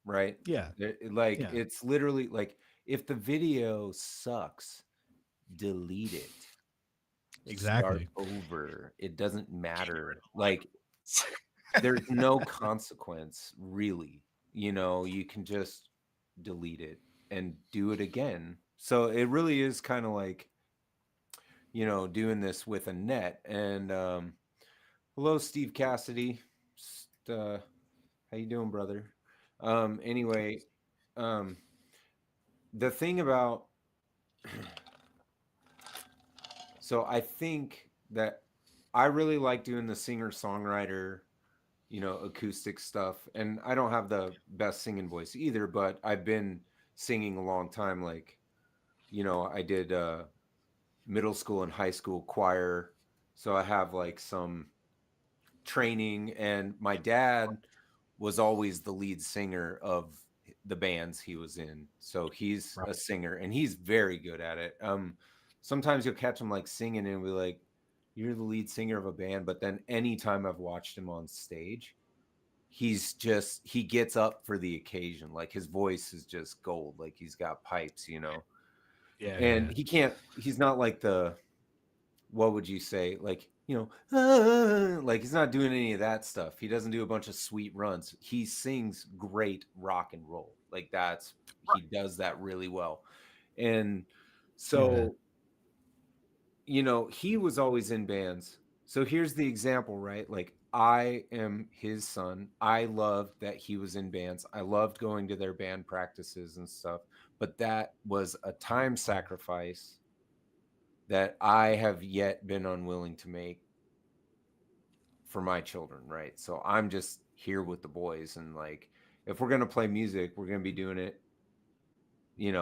right? yeah, Like yeah, it's literally like if the video sucks, delete it. Start exactly. over. It doesn't Keep it matter. Like real there's life. no consequence really. You can just delete it and do it again. So it really is kind of like, doing this with a net. And hello, Steve Cassidy. How you doing, brother? Anyway, um, the thing about so I think that I really like doing the singer songwriter, acoustic stuff. And I don't have the best singing voice either, but I've been singing a long time. Like, I did middle school and high school choir. So I have like some training, and my dad was always the lead singer of the bands he was in. So he's Right. a singer and he's very good at it. Sometimes you'll catch him like singing and be like, you're the lead singer of a band. But then anytime I've watched him on stage, he gets up for the occasion. Like his voice is just gold. Like he's got pipes. Yeah, And yeah, he's not like what would you say? Like, like he's not doing any of that stuff. He doesn't do a bunch of sweet runs. He sings great rock and roll. Like he does that really well. And yeah. so, he was always in bands. So here's the example, right? Like I am his son. I loved that he was in bands. I loved going to their band practices and stuff, but that was a time sacrifice that I have yet been unwilling to make for my children, right? So I'm just here with the boys, and like if we're gonna play music, we're gonna be doing it.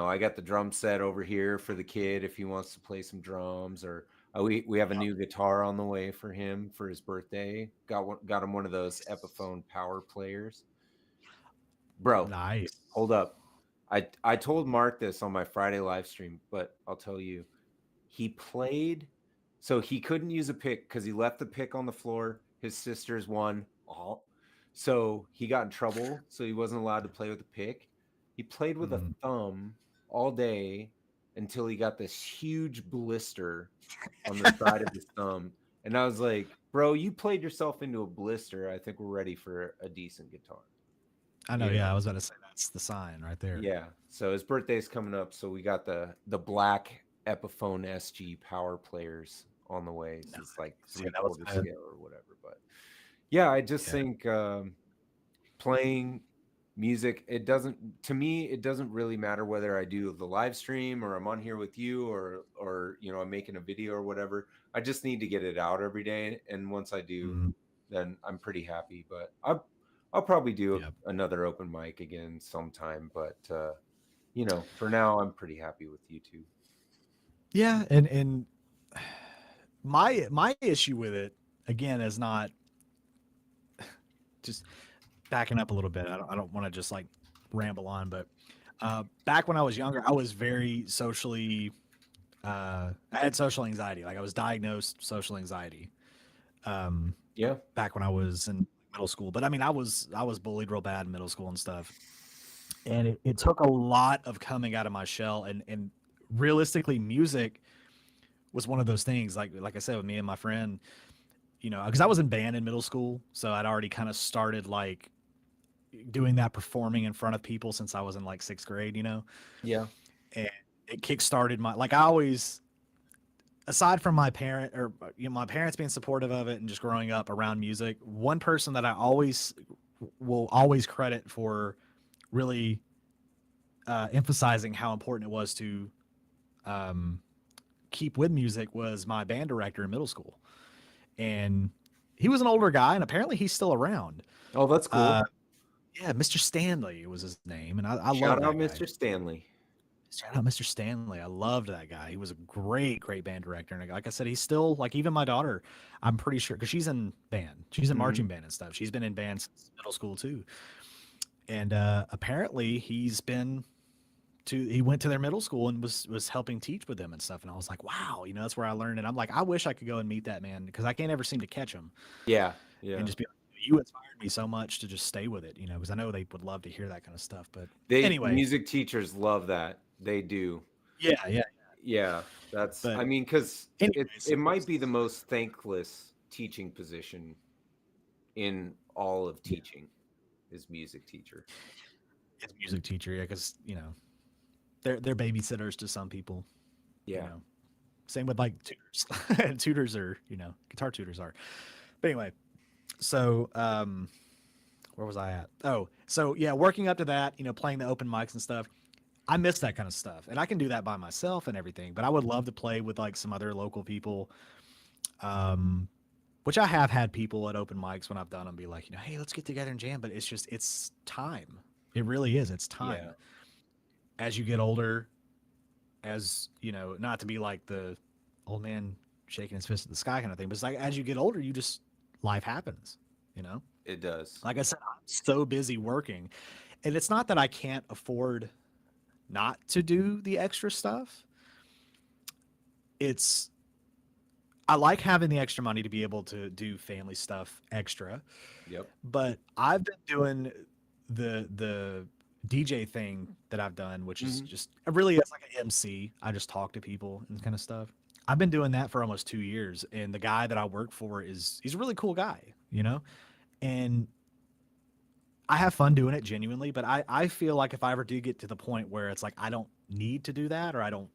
I got the drum set over here for the kid if he wants to play some drums, or we have a Yep. new guitar on the way for him for his birthday. Got him one of those Epiphone power players, bro. Nice. Hold up, I told Mark this on my Friday live stream, but I'll tell you, he played, so he couldn't use a pick because he left the pick on the floor. His sisters won all, so he got in trouble. So he wasn't allowed to play with a pick. He played with a Mm. thumb all day until he got this huge blister on the side of his thumb. And I was like, bro, you played yourself into a blister. I think we're ready for a decent guitar. I know. You Yeah, know? I was about to say that's the sign right there. Yeah. So his birthday's coming up, so we got the black Epiphone SG power players on the way. So it's like Nice. Yeah, three that was quarter a scale or whatever. But Yeah, I just Yeah. think playing music, it doesn't, to me it doesn't really matter whether I do the live stream or I'm on here with you, or I'm making a video or whatever. I just need to get it out every day, and once I do, Mm, then I'm pretty happy. But I'll probably do yeah. another open mic again sometime, but for now I'm pretty happy with you two. Yeah, and my issue with it again is not just backing up a little bit. I don't want to just like ramble on, but back when I was younger, I was very socially. I had social anxiety. Like I was diagnosed social anxiety. Um, Yeah. back when I was in middle school, but I mean, I was bullied real bad in middle school and stuff, and it took a lot of coming out of my shell, and realistically, music was one of those things. Like I said, with me and my friend, because I was in band in middle school, so I'd already kind of started like doing that performing in front of people since I was in like sixth grade, Yeah. and it kick started my like I always aside from my parent or my parents being supportive of it and just growing up around music, one person that I always will always credit for really emphasizing how important it was to um, keep with music was my band director in middle school, and he was an older guy, and apparently he's still around. Oh, that's Uh, cool. yeah, Mr. Stanley was his name, and I love Shout out that guy. Mr. Stanley. Shout out Mr. Stanley. I loved that guy. He was a great, great band director. And like I said, he's still like even my daughter, I'm pretty sure because she's in band. She's in Hmm. marching band and stuff. She's been in band since middle school too. And apparently he went to their middle school and was helping teach with them and stuff. And I was like, wow, that's where I learned it. I'm like, I wish I could go and meet that man because I can't ever seem to catch him Yeah. and Yeah. just be like, you inspired me so much to just stay with it, because I know they would love to hear that kind of stuff. But They anyway, music teachers love that. They do. yeah, yeah. Yeah, that's, But I mean, because it anyways, it might be the most thankless teaching position in all of yeah, teaching, is music teacher. it's music teacher, yeah, because they're babysitters to some people, you Yeah. know. Same with like tutors. Tutors are, guitar tutors are. But anyway, so where was I at? Oh, so yeah, working up to that, playing the open mics and stuff. I miss that kind of stuff, and I can do that by myself and everything. But I would love to play with like some other local people. Um, which I have had people at open mics when I've done them be like, hey, let's get together and jam. But it's time. It really is. It's Yeah. time. As you get older, as not to be like the old man shaking his fist at the sky kind of thing, but it's like as you get older, you just life happens. You know, It does. like I said, I'm so busy working, and it's not that I can't afford not to do the extra stuff. It's I like having the extra money to be able to do family stuff extra, Yep. but I've been doing the DJ thing that I've done, which is Hmm. just really it's like an MC. I just talk to people and kind of stuff. I've been doing that for almost 2 years, and the guy that I work for he's a really cool guy, and I have fun doing it genuinely. But I feel like if I ever do get to the point where it's like I don't need to do that or I don't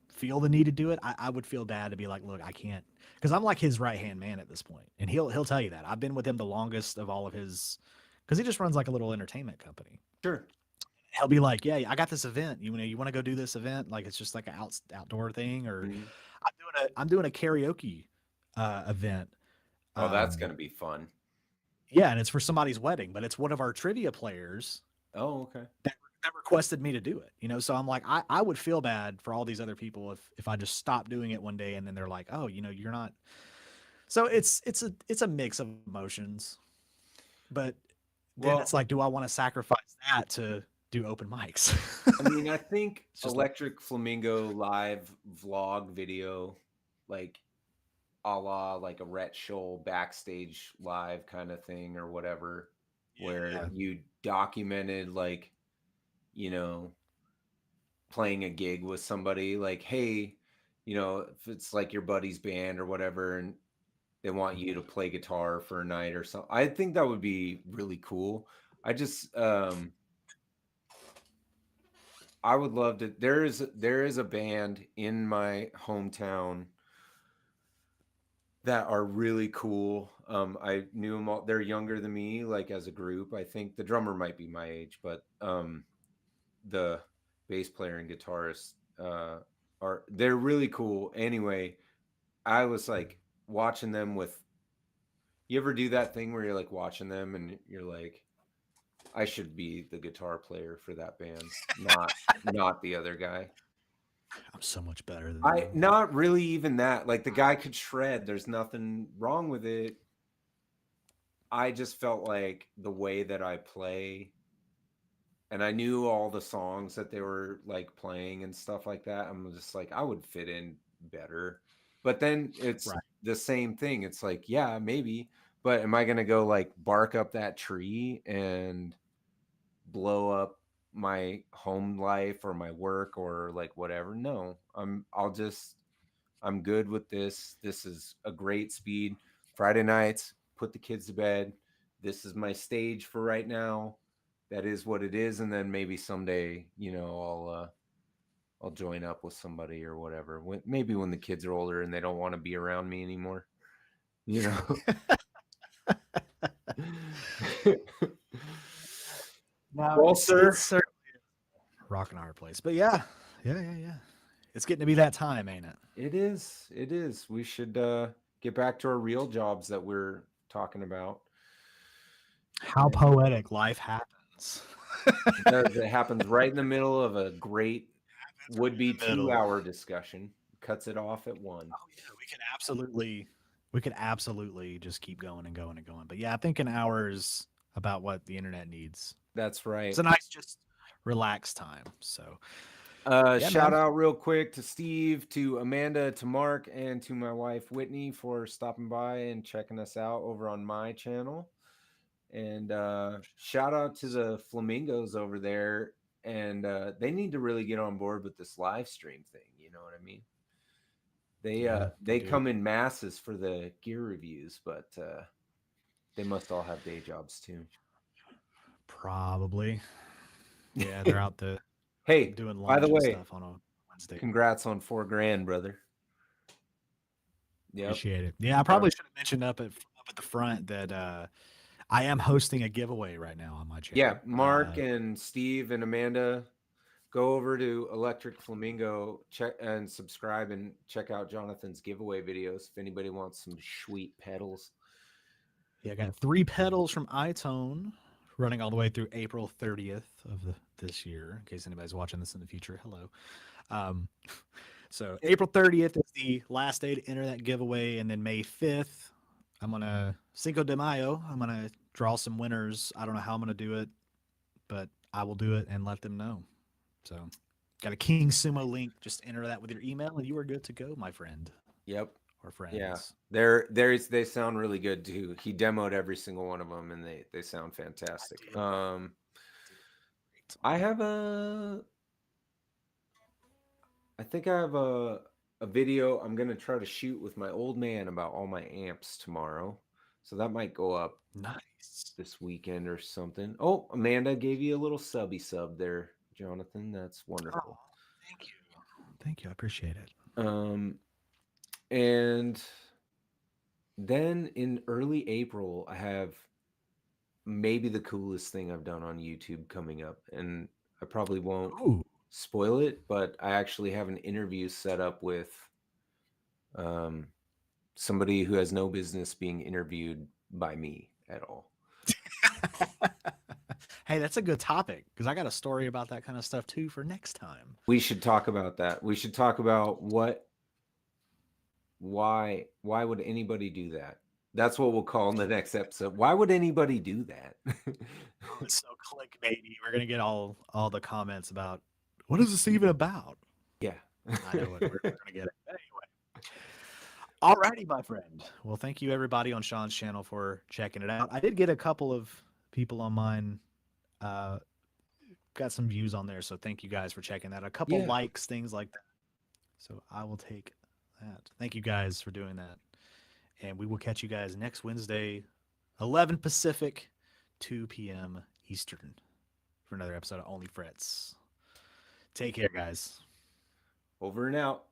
feel the need to do it, I would feel bad to be like, look, I can't, because I'm like his right hand man at this point, and he'll tell you that I've been with him the longest of all of his, because he just runs like a little entertainment company. Sure. He'll be like, yeah, I got this event. You want to go do this event? Like it's just like an outdoor thing, or Hmm. I'm doing a karaoke event. Oh, that's Um, gonna be fun. yeah, and it's for somebody's wedding, but it's one of our trivia players Oh, okay. that that requested me to do it. So I'm like, I would feel bad for all these other people if I just stopped doing it one day and then they're like, oh, you're not. So it's a mix of emotions, but then it's Well, like, do I want to sacrifice that to do open mics? I mean, I think It's just like, Electric Flamingo live vlog video, like a la like a Rhett Shoal backstage live kind of thing or whatever, where yeah, you documented like, you know, playing a gig with somebody, like, hey, if it's like your buddy's band or whatever, and they want you to play guitar for a night or something. I think that would be really cool. I just I would love to. There is a band in my hometown that are really cool. I knew them all. They're younger than me, like as a group. I think the drummer might be my age, but the bass player and guitarist they're really cool. Anyway, I was like watching them with. You ever do that thing where you're like watching them and you're like, I should be the guitar player for that band, not the other guy. I'm so much better than I them. not really even that. Like the guy could shred. There's nothing wrong with it. I just felt like the way that I play, and I knew all the songs that they were like playing and stuff like that. I'm just like, I would fit in better. But then it's Right. the same thing. It's like, yeah, maybe, but am I going to go like bark up that tree and blow up my home life or my work or like whatever? No, I'm good with this. This is a great speed. Friday nights, put the kids to bed. This is my stage for right now. That is what it is. And then maybe someday, I'll join up with somebody or whatever. Maybe when the kids are older and they don't want to be around me anymore, you know. No, Well, it's sir, certainly a rock and a hard place. But yeah, yeah. It's getting to be that time, ain't it? it is. It is. We should get back to our real jobs that we're talking about. How poetic life happens. It does. It happens right in the middle of a great That's right would be in the middle. 2 hour discussion. Cuts it off at one. Oh yeah, we could absolutely just keep going and going and going. But yeah, I think an hour is about what the internet needs. That's It's right. a nice, just relaxed time. So yeah, Shout man. out real quick to Steve, to Amanda, to Mark, and to my wife Whitney for stopping by and checking us out over on my channel. And shout out to the flamingos over there. And they need to really get on board with this live stream thing. You know what I mean? Yeah, they They do. come in masses for the gear reviews, but they must all have day jobs too. Probably. Yeah, they're out the Hey, doing by the lunch and way, stuff on a Wednesday. congrats on 4 grand, brother. Yep. Appreciate it. Yeah, I Uh, probably should have mentioned up at the front that I am hosting a giveaway right now on my yeah, channel. Mark and Steve and Amanda, go over to Electric Flamingo, check and subscribe and check out Jonathan's giveaway videos if anybody wants some sweet pedals. Yeah, I got 3 pedals from iTone running all the way through April 30th of this year. In case anybody's watching this in the future, hello. Um, so April 30th is the last day to enter that giveaway, and then May 5th, I'm gonna Cinco de Mayo. I'm gonna draw some winners. I don't know how I'm gonna do it, but I will do it and let them know. So, got a King Sumo link. Just enter that with your email, and you are good to go, my friend Yep. or Yeah. friends. They sound really good too. He demoed every single one of them and they sound I fantastic. did. Great. I have I think I have a video I'm gonna try to shoot with my old man about all my amps tomorrow. So that might go up Nice. this weekend or something. Oh, Amanda gave you a little subby sub there, Jonathan. That's Oh, wonderful. thank you. Thank you. I appreciate it. Um, and then in early April, I have maybe the coolest thing I've done on YouTube coming up, and I probably won't Ooh, spoil it, but I actually have an interview set up with um, somebody who has no business being interviewed by me at all. hey, that's a good topic because I got a story about that kind of stuff too for next time. We should talk about that. We should talk about why would anybody do that? That's what we'll call in the next episode. Why would anybody do that? Oh, it's so clickbaity. We're gonna get all the comments about what is this even about? Yeah. I know what we're gonna get it anyway. Alrighty, my friend. Well, thank you everybody on Sean's channel for checking it out. I did get a couple of people on mine. Uh, got some views on there, so thank you guys for checking that. A couple Yeah. likes, things like that. So I will take that. Thank you guys for doing that. And we will catch you guys next Wednesday, 11 Pacific, 2 p.m. Eastern, for another episode of Only Frets. Take care, guys. Over and out.